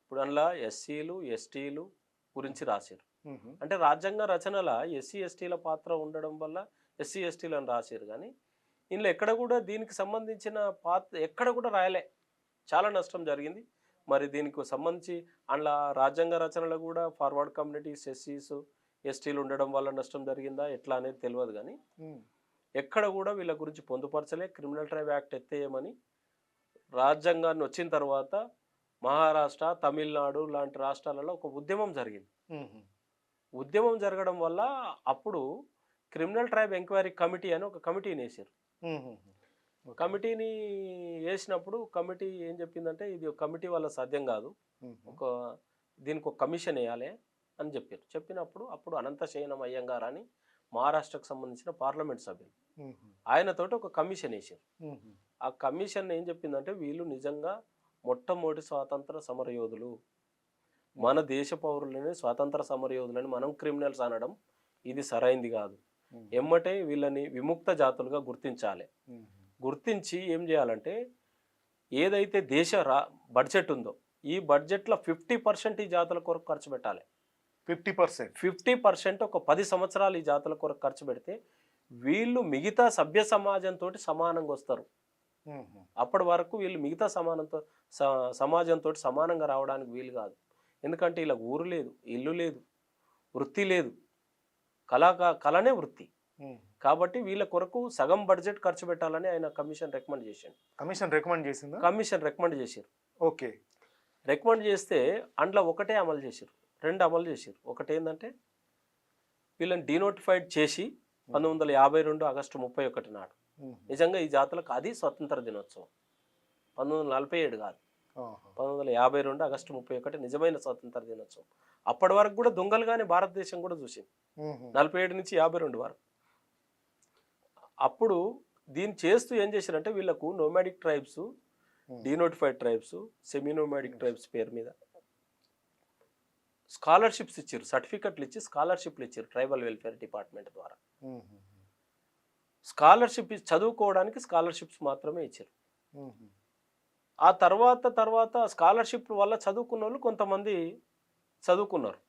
ఇప్పుడు అందులో ఎస్సీలు ఎస్టీలు గురించి రాశారు. అంటే రాజ్యాంగ రచనల ఎస్సీ ఎస్టీల పాత్ర ఉండడం వల్ల ఎస్సీ ఎస్టీలను రాశారు, కానీ ఇందులో ఎక్కడ కూడా దీనికి సంబంధించిన పాత్ర ఎక్కడ కూడా రాయలే. చాలా నష్టం జరిగింది. మరి దీనికి సంబంధించి అందులో రాజ్యాంగ రచనలు కూడా ఫార్వర్డ్ కమ్యూనిటీస్ ఎస్సీస్ ఎస్టీలు ఉండడం వల్ల నష్టం జరిగిందా ఎట్లా అనేది తెలియదు, కానీ ఎక్కడ కూడా వీళ్ళ గురించి పొందుపరచలే. క్రిమినల్ ట్రైబ్ యాక్ట్ ఎత్తేయమని రాజ్యాంగాన్ని వచ్చిన తర్వాత మహారాష్ట్ర, తమిళనాడు లాంటి రాష్ట్రాలలో ఒక ఉద్యమం జరిగింది. ఉద్యమం జరగడం వల్ల అప్పుడు క్రిమినల్ ట్రైబ్ ఎంక్వైరీ కమిటీ అని ఒక కమిటీని వేసారు. కమిటీని వేసినప్పుడు కమిటీ ఏం చెప్పిందంటే ఇది కమిటీ వల్ల సాధ్యం కాదు, దీనికి ఒక కమిషన్ వేయాలి అని చెప్పారు. చెప్పినప్పుడు అప్పుడు అనంతశయనం అయ్యంగార్ అని మహారాష్ట్రకు సంబంధించిన పార్లమెంట్ సభ్యులు, ఆయనతోటి ఒక కమిషన్ వేసారు. ఆ కమిషన్ ఏం చెప్పిందంటే వీళ్ళు నిజంగా మొట్టమొదటి స్వాతంత్ర సమరయోధులు, మన దేశ పౌరులని స్వాతంత్ర సమరయోధులని మనం క్రిమినల్స్ అనడం ఇది సరైంది కాదు. ఎమ్మటే వీళ్ళని విముక్త జాతులుగా గుర్తించాలి. గుర్తించి ఏం చేయాలంటే ఏదైతే దేశ బడ్జెట్ ఉందో ఈ బడ్జెట్లో 50% ఈ జాతుల కొరకు ఖర్చు పెట్టాలి. 50% ఒక 10 సంవత్సరాలు ఈ జాతుల కొరకు ఖర్చు పెడితే వీళ్ళు మిగతా సభ్య సమాజంతో సమానంగా వస్తారు. అప్పటి వరకు వీళ్ళు మిగతా సమాజంతో సమానంగా రావడానికి వీలు కాదు. ఎందుకంటే ఇలా ఊరు లేదు, ఇల్లు లేదు, వృత్తి లేదు, కళనే వృత్తి. కాబట్టి వీళ్ళ కొరకు సగం బడ్జెట్ ఖర్చు పెట్టాలని ఆయన కమిషన్ రికమెండ్ చేశారు. కమిషన్ రికమెండ్ చేశారు. ఓకే, రికమెండ్ చేస్తే అందులో ఒకటే అమలు చేశారు, 2 అమలు చేశారు. ఒకటి ఏంటంటే వీళ్ళని డీనోటిఫైడ్ చేసి 1952 ఆగస్టు 31 నాడు నిజంగా ఈ జాతులకు అది స్వతంత్ర దినోత్సవం. 1947 కాదు, 1952 ఆగస్టు 31 నిజమైన స్వాతంత్ర దినోత్సవం. అప్పటి వరకు కూడా దొంగలుగానే భారతదేశం కూడా చూసింది, 47 నుంచి 52 వరకు. అప్పుడు దీన్ని చేస్తూ ఏం చేశారంటే వీళ్ళకు nomadic tribes, denotified tribes, semi nomadic tribes పేరు మీద స్కాలర్షిప్స్ ఇచ్చారు, సర్టిఫికెట్లు ఇచ్చి స్కాలర్షిప్లు ఇచ్చారు ట్రైబల్ వెల్ఫేర్ డిపార్ట్మెంట్ ద్వారా. స్కాలర్షిప్ చదువుకోవడానికి స్కాలర్షిప్స్ మాత్రమే ఇచ్చారు. ఆ తర్వాత స్కాలర్షిప్ వల్ల చదువుకున్న వాళ్ళు కొంతమంది చదువుకున్నారు.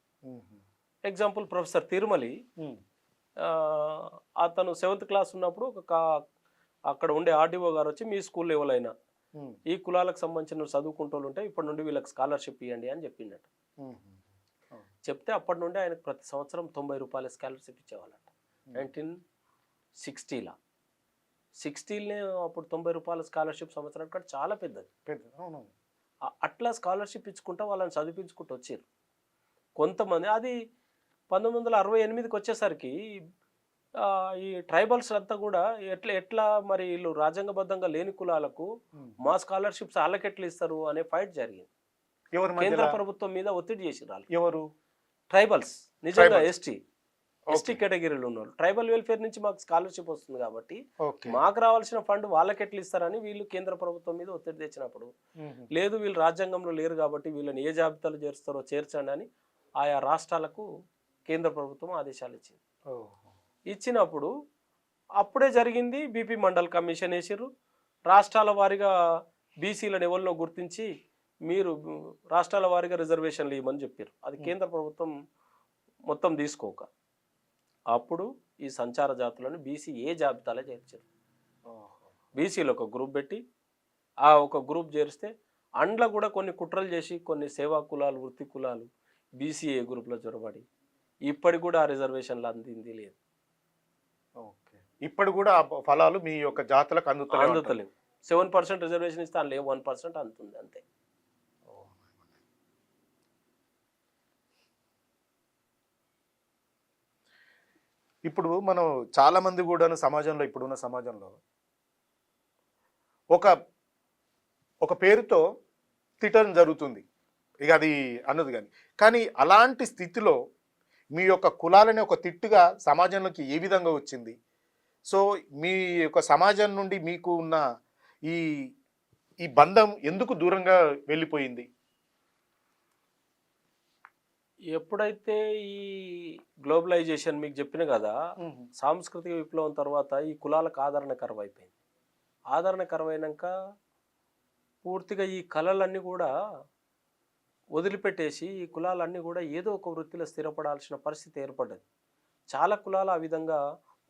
ఎగ్జాంపుల్ ప్రొఫెసర్ తిరుమలి అతను 7th క్లాస్ ఉన్నప్పుడు అక్కడ ఉండే ఆర్డీఓ గారు వచ్చి మీ స్కూల్లో ఎవరైనా ఈ కులాలకు సంబంధించిన చదువుకుంటూ ఉంటే ఇప్పటి నుండి వీళ్ళకి స్కాలర్షిప్ ఇవ్వండి అని చెప్పిండట. చెప్తే అప్పటి నుండి ఆయనకు ప్రతి సంవత్సరం 90 రూపాయల స్కాలర్షిప్ ఇచ్చేవాళ్ళట. 1960లా 60నే అప్పుడు 90 రూపాయల స్కాలర్షిప్ సంవత్సరానికి కూడా చాలా పెద్దది. అట్లా స్కాలర్షిప్ ఇచ్చుకుంటా వాళ్ళని చదివించుకుంటూ వచ్చారు కొంతమంది. అది 1968కి వచ్చేసరికి ఈ ట్రైబల్స్ అంతా కూడా ఎట్లా మరి వీళ్ళు రాజ్యాంగబద్ధంగా లేని కులాలకు మా స్కాలర్షిప్స్ వాళ్ళకి ఎట్లా ఇస్తారు అనే ఫైట్ జరిగింది. కేంద్ర ప్రభుత్వం మీద ఒత్తిడి చేసిరు వాళ్ళు. ఎవరు? ట్రైబల్స్. నిజంగా ఎస్టీ కేటగిరీలో ఉన్నారు. ట్రైబల్ వెల్ఫేర్ నుంచి మాకు స్కాలర్షిప్ వస్తుంది కాబట్టి మాకు రావాల్సిన ఫండ్ వాళ్ళకి ఎట్లా ఇస్తారని వీళ్ళు కేంద్ర ప్రభుత్వం మీద ఒత్తిడి తెచ్చినప్పుడు, లేదు వీళ్ళు రాజ్యాంగంలో లేరు కాబట్టి వీళ్ళని ఏ జాబితాలు చేరుస్తారో చేర్చండి అని ఆయా రాష్ట్రాలకు కేంద్ర ప్రభుత్వం ఆదేశాలు ఇచ్చింది. ఇచ్చినప్పుడు అప్పుడే జరిగింది. బీపీ మండల్ కమిషన్ వేసిర్రు. రాష్ట్రాల వారీగా బీసీలను ఎవరినో గుర్తించి మీరు రాష్ట్రాల వారీగా రిజర్వేషన్లు ఇవ్వమని చెప్పారు. అది కేంద్ర ప్రభుత్వం మొత్తం తీసుకోక అప్పుడు ఈ సంచార జాతులను బీసీ ఏ జాబితాలో చేర్చారు. బీసీలో ఒక గ్రూప్ పెట్టి ఆ ఒక గ్రూప్ చేరిస్తే అండ్ల కూడా కొన్ని కుట్రలు చేసి కొన్ని సేవా కులాలు వృత్తి కులాలు బీసీ ఏ గ్రూప్లో చొరబడి ఇప్పటికి కూడా ఆ రిజర్వేషన్లు అందింది లేదు. ఇప్పుడు కూడా ఆ ఫలాలు మీ యొక్క జాతులకు అందుతలేవు. 7% రిజర్వేషన్ ఇస్తే అందులో 1% అందుతుంది అంతే. ఇప్పుడు మనం చాలా మంది కూడా సమాజంలో ఇప్పుడున్న సమాజంలో ఒక పేరుతో తిట్టడం జరుగుతుంది. ఇక అది అన్నది కానీ అలాంటి స్థితిలో మీ యొక్క కులాలని ఒక తిట్టుగా సమాజంలోకి ఏ విధంగా వచ్చింది? సో మీ యొక్క సమాజం నుండి మీకు ఉన్న ఈ బంధం ఎందుకు దూరంగా వెళ్ళిపోయింది? ఎప్పుడైతే ఈ గ్లోబలైజేషన్ మీకు చెప్పిన కదా, సాంస్కృతిక విప్లవం తర్వాత ఈ కులాలకు ఆదరణ కరువైపోయింది. ఆదరణ కరువైనాక పూర్తిగా ఈ కళలన్నీ కూడా వదిలిపెట్టేసి ఈ కులాలన్నీ కూడా ఏదో ఒక వృత్తిలో స్థిరపడాల్సిన పరిస్థితి ఏర్పడ్డది. చాలా కులాలు ఆ విధంగా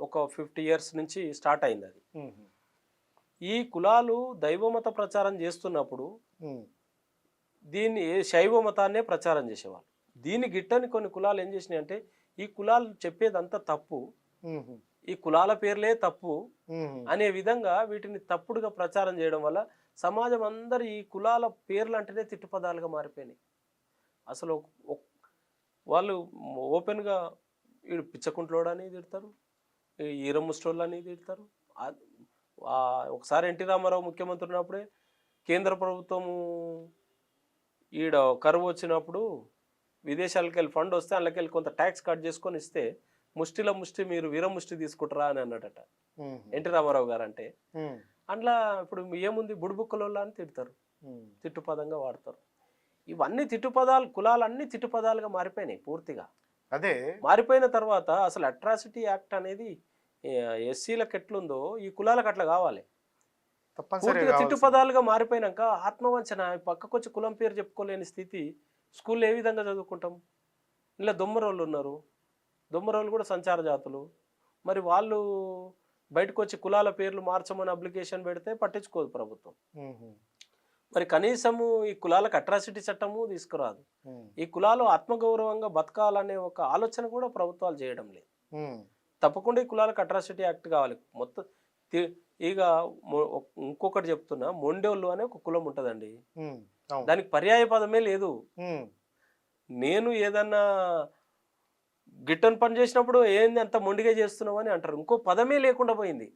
ఒక 50 years నుంచి స్టార్ట్ అయింది. అది ఈ కులాలు దైవమత ప్రచారం చేస్తున్నప్పుడు దీన్ని శైవ మతాన్నే ప్రచారం చేసేవాళ్ళు. దీన్ని గిట్టని కొన్ని కులాలు ఏం చేసినాయి అంటే ఈ కులాలు చెప్పేదంతా తప్పు, ఈ కులాల పేర్లే తప్పు అనే విధంగా వీటిని తప్పుడుగా ప్రచారం చేయడం వల్ల సమాజం అందరు ఈ కులాల పేర్లు అంటేనే తిట్టుపదాలుగా మారిపోయినాయి. అసలు వాళ్ళు ఓపెన్గా వీడు పిచ్చకుంట్లోడు అని తిడతారు, ఈరముస్టోళ్ళు అని తిడతారు. ఒకసారి ఎన్టీ రామారావు ముఖ్యమంత్రి ఉన్నప్పుడే కేంద్ర ప్రభుత్వము ఈడ కరువు వచ్చినప్పుడు విదేశాలకు వెళ్ళి ఫండ్ వస్తే అందులోకెళ్ళి కొంత ట్యాక్స్ కట్ చేసుకొని ఇస్తే ముష్టిలో ముష్టి మీరు వీరముష్టి తీసుకుంటారా అని అన్నాడట ఎన్టీ రామారావు గారు. అంటే అందులో ఇప్పుడు ఏముంది బుడిబుక్కలోళ్ళ అని తిడతారు, తిట్టుపదంగా వాడతారు. ఇవన్నీ తిట్టుపదాలు, కులాలన్నీ తిట్టుపదాలుగా మారిపోయినాయి పూర్తిగా. అదే మారిపోయిన తర్వాత అసలు అట్రాసిటీ యాక్ట్ అనేది ఎస్సీలకు ఎట్లుందో ఈ కులాలకు అట్లా కావాలి. పూర్తిగా తిట్టుపదాలుగా మారిపోయినాక ఆత్మవంచన, పక్కకొచ్చి కులం పేరు చెప్పుకోలేని స్థితి. స్కూల్లో ఏ విధంగా చదువుకుంటాం? ఇలా దొమ్మరోళ్ళు ఉన్నారు, దొమ్మరోళ్ళు కూడా సంచార జాతులు. మరి వాళ్ళు బయటకు వచ్చి కులాల పేర్లు మార్చమని అప్లికేషన్ పెడితే పట్టించుకోదు ప్రభుత్వం. మరి కనీసము ఈ కులాలకు అట్రాసిటీ చట్టము తీసుకురాదు. ఈ కులాలు ఆత్మగౌరవంగా బతకాలనే ఒక ఆలోచన కూడా ప్రభుత్వాలు చేయడం లేదు. తప్పకుండా ఈ కులాలకు అట్రాసిటీ యాక్ట్ కావాలి మొత్తం. ఇక ఇంకొకటి చెప్తున్నా, మొండోళ్ళు అనే ఒక కులం ఉంటుందండి, దానికి పర్యాయ పదమే లేదు. నేను ఏదన్నా గిట్టని పని చేసినప్పుడు ఏంది అంత మొండిగా చేస్తున్నావు అని అంటారు, ఇంకో పదమే లేకుండా పోయింది.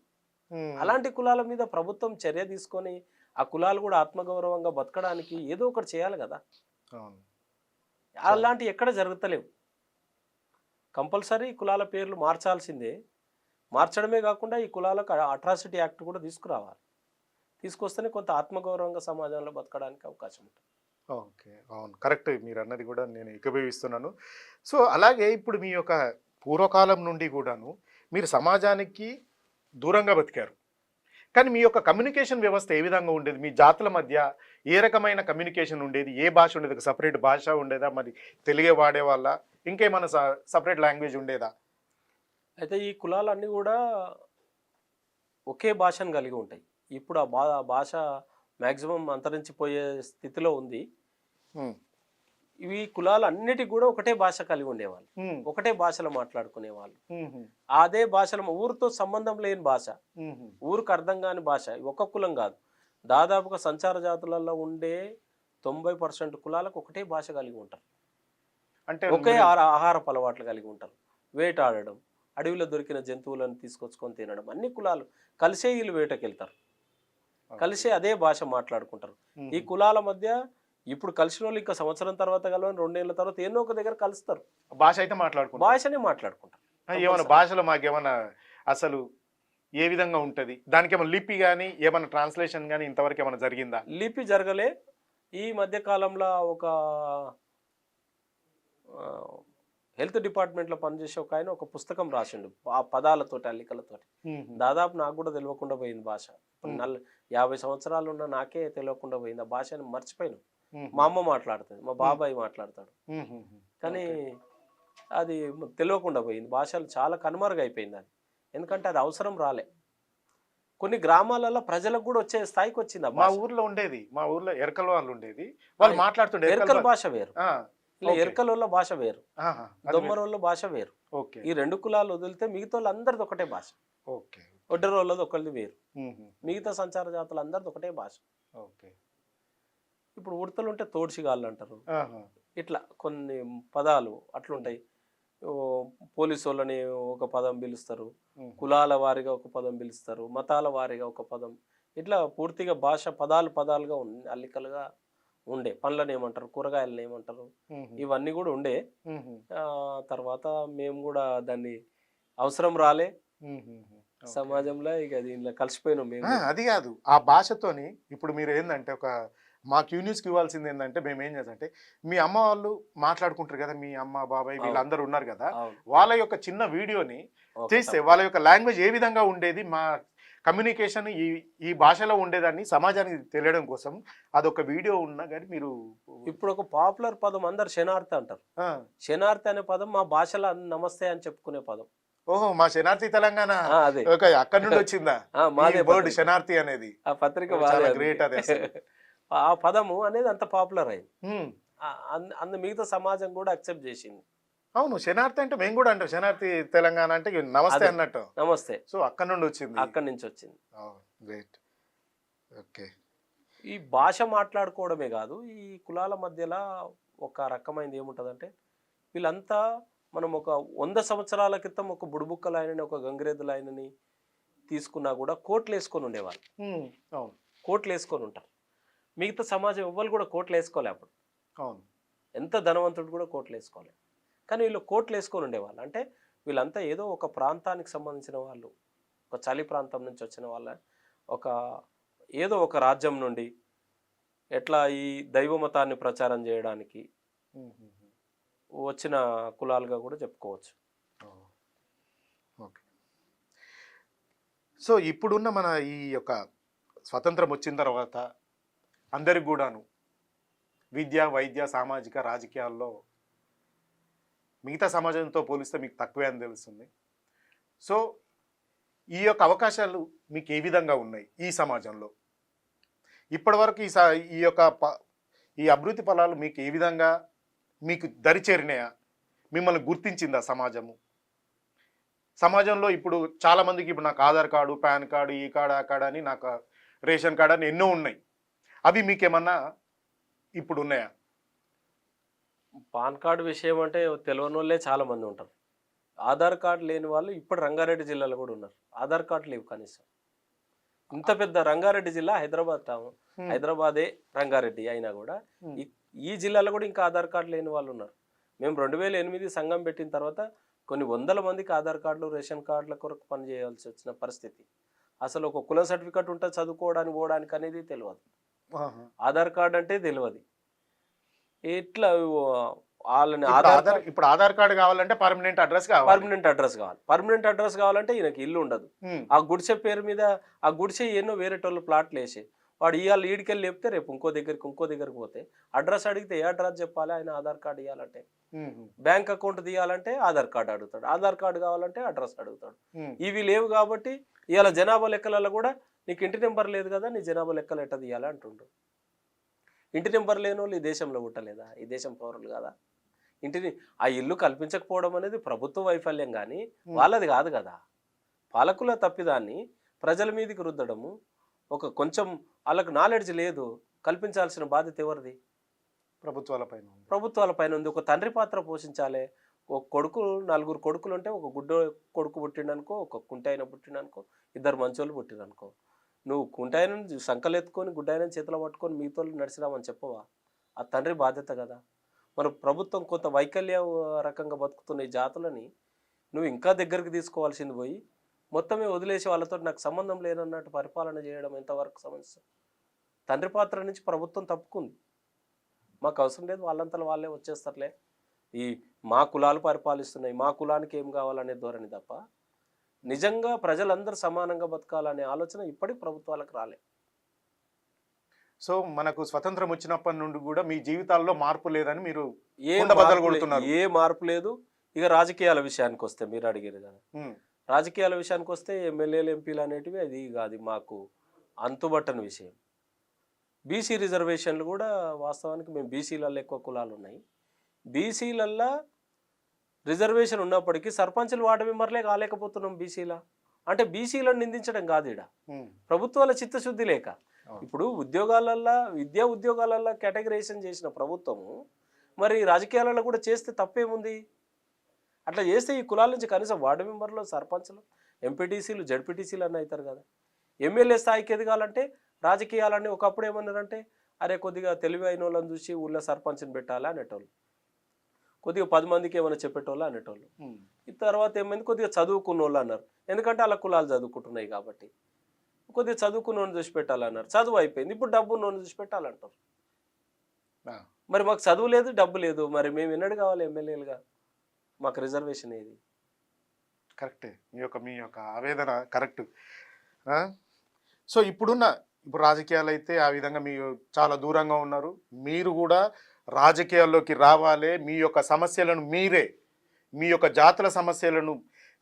అలాంటి కులాల మీద ప్రభుత్వం చర్య తీసుకొని ఆ కులాలు కూడా ఆత్మగౌరవంగా బతకడానికి ఏదో ఒకటి చేయాలి కదా. అలాంటి ఎక్కడ జరుగుతలేవు. కంపల్సరీ కులాల పేర్లు మార్చాల్సిందే. మార్చడమే కాకుండా ఈ కులాలకు అట్రాసిటీ యాక్ట్ కూడా తీసుకురావాలి. తీసుకొస్తేనే కొంత ఆత్మగౌరవంగా సమాజంలో బతకడానికి అవకాశం ఉంటుంది. ఓకే, అవును, కరెక్ట్, మీరు అన్నది కూడా నేను ఏకీభవిస్తున్నాను. సో అలాగే ఇప్పుడు మీ యొక్క పూర్వకాలం నుండి కూడాను మీరు సమాజానికి దూరంగా బతికారు, కానీ మీ యొక్క కమ్యూనికేషన్ వ్యవస్థ ఏ విధంగా ఉండేది? మీ జాతుల మధ్య ఏ రకమైన కమ్యూనికేషన్ ఉండేది? ఏ భాష ఉండేది? సపరేట్ భాష ఉండేదా? మరి తెలుగే వాడేవాళ్ళ? ఇంకేమైనా సపరేట్ లాంగ్వేజ్ ఉండేదా? అయితే ఈ కులాలన్నీ కూడా ఒకే భాషను కలిగి ఉంటాయి. ఇప్పుడు ఆ భాష మ్యాక్సిమం అంతరించిపోయే స్థితిలో ఉంది. ఉమ్, ఇవి కులాలన్నిటికి కూడా ఒకటే భాష కలిగి ఉండేవాళ్ళు, ఉమ్, ఒకటే భాషలో మాట్లాడుకునేవాళ్ళు. ఉమ్, అదే భాషలో ఊరితో సంబంధం లేని భాష, ఉమ్. ఊరికి అర్థం కాని భాష. ఒక్క కులం కాదు, దాదాపుగా సంచార జాతులలో ఉండే 90% కులాలకు ఒకటే భాష కలిగి ఉంటారు. అంటే ఒకే ఆహారపు అలవాట్లు కలిగి ఉంటారు. వేటాడడం, అడవిలో దొరికిన జంతువులను తీసుకొచ్చుకొని తినడం, అన్ని కులాలు కలిసే వీళ్ళు వేటకెళ్తారు, కలిసే అదే భాష మాట్లాడుకుంటారు. ఈ కులాల మధ్య ఇప్పుడు కలిసిన వాళ్ళు ఇంకా సంవత్సరం తర్వాత కలవని 2 ఏళ్ల తర్వాత ఎన్నో ఒక దగ్గర కలుస్తారు, భాష అయితే మాట్లాడుకుంటాం. భాషనే మాట్లాడుకుంటారు. ఏమన్నా భాషలో మాకేమన్నా అసలు ఏ విధంగా ఉంటది, దానికి ఏమైనా లిపి కానీ ఏమైనా ట్రాన్స్లేషన్ కానీ ఇంతవరకు ఏమైనా జరిగిందా? లిపి జరగలే. ఈ మధ్య కాలంలో ఒక హెల్త్ డిపార్ట్మెంట్లో పనిచేసే ఒక ఆయన ఒక పుస్తకం రాసిండు ఆ పదాలతోటి, అల్లికలతోటి. దాదాపు నాకు కూడా తెలియకుండా పోయింది భాష. 50 సంవత్సరాలు ఉన్న నాకే తెలియకుండా పోయింది ఆ భాషని, మర్చిపోయాను. మా అమ్మ మాట్లాడుతుంది, మా బాబాయ్ మాట్లాడతాడు, కానీ అది తెలియకుండా పోయింది. భాషలు చాలా కనుమరుగైపోయింది అది, ఎందుకంటే అది అవసరం రాలే. కొన్ని గ్రామాలలో ప్రజలకు కూడా వచ్చే స్థాయికి వచ్చింది. మా ఊర్లో ఉండేది, మా ఊర్లో ఎరకల వాళ్ళు ఉండేది, వాళ్ళు మాట్లాడుతుండే ఎరకల భాష వేరు, ఇలా ఎరకల భాష వేరు, దొమ్మరోళ్ళ భాష వేరు. ఈ 2 కులాలు వదిలితే మిగతా వాళ్ళందరిది ఒకటే భాష. ఒడ్డరోళ్ళది ఒకరిది వేరు, మిగతా సంచార జాతులు అందరిది ఒకటే భాష. ఇప్పుడు ఉడతలు ఉంటే తోడిసిగాళ్ళు అంటారు, ఇట్లా కొన్ని పదాలు అట్లుంటాయి. పోలీసు వాళ్ళని ఒక పదం పిలుస్తారు, కులాల వారిగా ఒక పదం పిలుస్తారు, మతాల వారిగా ఒక పదం, ఇట్లా పూర్తిగా భాష పదాలుగా అల్లికలుగా ఉండే. పండ్లను ఏమంటారు, కూరగాయలను ఏమంటారు, ఇవన్నీ కూడా ఉండే. తర్వాత మేము కూడా దాన్ని అవసరం రాలే సమాజంలో, ఇక దీనిలో కలిసిపోయినాం మేము. అది కాదు, ఆ భాషతోని ఇప్పుడు మీరు ఏంటంటే ఒక మా క్యూన్యూస్కి ఇవ్వాల్సింది ఏంటంటే, మేము ఏం చేద్దంటే మీ అమ్మ వాళ్ళు మాట్లాడుకుంటారు కదా, మీ అమ్మ బాబాయ్ వీళ్ళందరూ ఉన్నారు కదా, వాళ్ళ యొక్క చిన్న వీడియోని చేస్తే వాళ్ళ యొక్క లాంగ్వేజ్ ఏ విధంగా ఉండేది, మా కమ్యూనికేషన్ ఈ భాషలో ఉండేదాన్ని సమాజానికి తెలియడం కోసం అదొక వీడియో ఉన్నా కానీ మీరు. ఇప్పుడు ఒక పాపులర్ పదం అందరు శనార్థి అంటారు. శనార్థి అనే పదం మా భాషలో నమస్తే అని చెప్పుకునే పదం. ఓహో, మా శనార్థి తెలంగాణ అక్కడి నుండి వచ్చిందా వర్డ్ శనార్థి అనేది? ఆ పత్రిక గ్రేట్ అది. ఆ పదము అనేది అంత పాపులర్ అయింది, అందు మిగతా సమాజం కూడా అక్సెప్ట్ చేసింది. అవును, శనార్థి అంటే మేము కూడా అంటాం, శనార్థి తెలంగాణ అంటే నమస్తే అన్నట్టు. నమస్తే, సో అక్కడ నుండి వచ్చింది, అక్కడి నుంచి వచ్చింది. గ్రేట్. ఓకే, ఈ భాష మాట్లాడుకోవడమే కాదు, ఈ కులాల మధ్యలో ఒక రకమైనది ఏముంటుందంటే, వీళ్ళంతా మనం ఒక 100 సంవత్సరాల క్రితం ఒక బుడుబుక్కలాయనని ఒక గంగిరెద్దులాయనని తీసుకున్నా కూడా కోట్లు వేసుకొని ఉండేవాళ్ళు. అవును, కోట్లు వేసుకొని ఉంటారు. మిగతా సమాజం ఎవ్వరు కూడా కోట్లు వేసుకోలే అప్పుడు. అవును, ఎంత ధనవంతుడు కూడా కోట్లు వేసుకోలే, కానీ వీళ్ళు కోట్లు వేసుకొని ఉండేవాళ్ళు. అంటే వీళ్ళంతా ఏదో ఒక ప్రాంతానికి సంబంధించిన వాళ్ళు, ఒక చలి ప్రాంతం నుంచి వచ్చిన వాళ్ళ, ఒక ఏదో ఒక రాజ్యం నుండి ఎట్లా ఈ దైవ మతాన్ని ప్రచారం చేయడానికి వచ్చిన కులాలుగా కూడా చెప్పుకోవచ్చు. ఓకే, సో ఇప్పుడున్న మన ఈ యొక్క స్వతంత్రం వచ్చిన తర్వాత అందరికి కూడాను విద్య, వైద్య, సామాజిక, రాజకీయాల్లో మిగతా సమాజంతో పోలిస్తే మీకు తక్కువే అని తెలుస్తుంది. సో ఈ యొక్క అవకాశాలు మీకు ఏ విధంగా ఉన్నాయి ఈ సమాజంలో? ఇప్పటివరకు ఈ యొక్క ఈ అభివృద్ధి ఫలాలు మీకు ఏ విధంగా మీకు దరిచేరినాయా? మిమ్మల్ని గుర్తించిందా సమాజము? సమాజంలో ఇప్పుడు చాలామందికి ఇప్పుడు నాకు ఆధార్ కార్డు, పాన్ కార్డు, ఈ కార్డు, ఆ కార్డు అని, నాకు రేషన్ కార్డు అని ఎన్నో ఉన్నాయి. అవి మీకేమన్నా ఇప్పుడు ఉన్నాయా? పాన్ కార్డు విషయం అంటే తెలియని వాళ్ళే చాలా మంది ఉంటారు. ఆధార్ కార్డు లేని వాళ్ళు ఇప్పుడు రంగారెడ్డి జిల్లాలో కూడా ఉన్నారు. ఆధార్ కార్డు లేవు కనీసం. ఇంత పెద్ద రంగారెడ్డి జిల్లా, హైదరాబాద్ టౌన్, హైదరాబాదే రంగారెడ్డి అయినా కూడా ఈ జిల్లాలో కూడా ఇంకా ఆధార్ కార్డు లేని వాళ్ళు ఉన్నారు. మేము 2008 సంఘం పెట్టిన తర్వాత కొన్ని వందల మందికి ఆధార్ కార్డులు, రేషన్ కార్డుల కొరకు పనిచేయాల్సి వచ్చిన పరిస్థితి. అసలు ఒక కుల సర్టిఫికెట్ ఉంటే చదువుకోవడానికి పోవడానికి అనేది తెలియదు, ఆధార్ కార్డు అంటే తెలియదు. ఇట్లా వాళ్ళని ఇప్పుడు ఆధార్ కార్డు కావాలంటే పర్మనెంట్ అడ్రస్ కావాలి. పర్మనెంట్ అడ్రస్ కావాలంటే ఈయనకి ఇల్లు ఉండదు. ఆ గుడిసె పేరు మీద, ఆ గుడిసె ఎన్నో వేరేటోళ్ళు ప్లాట్లు వేసి వాడు ఇవాళ ఈడికెళ్ళి లేపితే రేపు ఇంకో దగ్గరికి పోతే అడ్రస్ అడిగితే ఏ అడ్రస్ చెప్పాలి, ఆయన ఆధార్ కార్డు ఇవ్వాలంటే, బ్యాంక్ అకౌంట్ తీయాలంటే ఆధార్ కార్డు అడుగుతాడు, ఆధార్ కార్డు కావాలంటే అడ్రస్ అడుగుతాడు. ఇవి లేవు కాబట్టి ఇవాళ జనాభా లెక్కలలో కూడా నీకు ఇంటి నెంబర్ లేదు కదా, నీ జనాభా లెక్కలు ఎట్ట తీయాలి అంటుండ్రు. ఇంటి నెంబర్ లేని వాళ్ళు ఈ దేశంలో పుట్టలేదా, ఈ దేశం పౌరులు కదా? ఇంటిని ఆ ఇల్లు కల్పించకపోవడం అనేది ప్రభుత్వ వైఫల్యం కానీ వాళ్ళది కాదు కదా. పాలకుల తప్పిదాన్ని ప్రజల మీదకి రుద్దడము, ఒక కొంచెం వాళ్ళకు నాలెడ్జ్ లేదు, కల్పించాల్సిన బాధ్యత ఎవరిది? ప్రభుత్వాల పైన ఉంది. ఒక తండ్రి పాత్ర పోషించాలి. ఒక కొడుకు, 4 కొడుకులు ఉంటే ఒక గుడ్డ కొడుకు పుట్టిండనుకో, ఒక కుంటాయన పుట్టిండనుకో, 2 మంచోళ్ళు పుట్టిరనుకో, నువ్వు కుంటాయన సంకలెత్తుకొని గుడ్డాయన చేతిలో పట్టుకొని మీతో నడిచిరామని చెప్పవా? ఆ తండ్రి బాధ్యత కదా. మన ప్రభుత్వం కొంత వైకల్య రకంగా బతుకుతున్న ఈ జాతులని నువ్వు ఇంకా దగ్గరికి తీసుకోవాల్సింది పోయి మొత్తమే వదిలేసి వాళ్ళతో నాకు సంబంధం లేనన్నట్టు పరిపాలన చేయడం ఎంతవరకు సమస్య? తండ్రి పాత్ర నుంచి ప్రభుత్వం తప్పుకుంది. మాకు అవసరం లేదు, వాళ్ళంతలో వాళ్ళే వచ్చేస్తారులే, ఈ మా కులాలు పరిపాలిస్తున్నాయి, మా కులానికి ఏం కావాలనే ధోరణి తప్ప నిజంగా ప్రజలందరూ సమానంగా బతకాలనే ఆలోచన ఇప్పటికి ప్రభుత్వాలకు రాలే. సో మనకు స్వతంత్రం వచ్చినప్పటి నుండి కూడా మీ జీవితాల్లో మార్పు లేదని మీరు ఏ మార్పు లేదు. ఇక రాజకీయాల విషయానికి వస్తే మీరు అడిగారు కదా, రాజకీయాల విషయానికి వస్తే ఎమ్మెల్యేలు ఎంపీలు అనేటివి అది కాదు మాకు అంతుబట్టని విషయం. బీసీ రిజర్వేషన్లు కూడా వాస్తవానికి మేము బీసీలలో ఎక్కువ కులాలు ఉన్నాయి. బీసీలల్లో రిజర్వేషన్ ఉన్నప్పటికీ సర్పంచులు వార్డు మెంబర్లే కాలేకపోతున్నాం బీసీల. అంటే బీసీలను నిందించడం కాదు, ఇక్కడ ప్రభుత్వాల చిత్తశుద్ధి లేక. ఇప్పుడు విద్యా ఉద్యోగాలలో కేటగరైజేషన్ చేసిన ప్రభుత్వము మరి రాజకీయాలలో కూడా చేస్తే తప్పేముంది? అట్లా చేస్తే ఈ కులాల నుంచి కనీసం వార్డు మెంబర్లు, సర్పంచ్లు, ఎంపీటీసీలు, జడ్పీటీసీలు అన్న అవుతారు కదా. ఎమ్మెల్యే స్థాయికి ఎదగాలంటే రాజకీయాలన్నీ ఒకప్పుడు ఏమన్నారంటే అరే కొద్దిగా తెలివి అయిన వాళ్ళని చూసి ఊళ్ళో సర్పంచ్ని పెట్టాలి అనేటోళ్ళు, కొద్దిగా 10 మందికి ఏమైనా చెప్పేటోళ్ళు అనేటోళ్ళు. ఈ తర్వాత ఏమైంది, కొద్దిగా చదువుకున్న వాళ్ళు అన్నారు, ఎందుకంటే అలా కులాలు చదువుకుంటున్నాయి కాబట్టి. కొద్దిగా చదువుకున్నోని చూసి పెట్టాలన్నారు, చదువు అయిపోయింది, ఇప్పుడు డబ్బు ఉన్నోని చూసి పెట్టాలంటారు. మరి మాకు చదువు లేదు, డబ్బు లేదు, మరి మేము ఎన్నడు కావాలి ఎమ్మెల్యేలుగా? మాకు రిజర్వేషన్ ఏది? కరెక్టే, మీ యొక్క ఆవేదన కరెక్ట్. సో ఇప్పుడు రాజకీయాలు అయితే ఆ విధంగా మీరు చాలా దూరంగా ఉన్నారు. మీరు కూడా రాజకీయాల్లోకి రావాలి. మీ యొక్క సమస్యలను మీరే, మీ యొక్క జాతుల సమస్యలను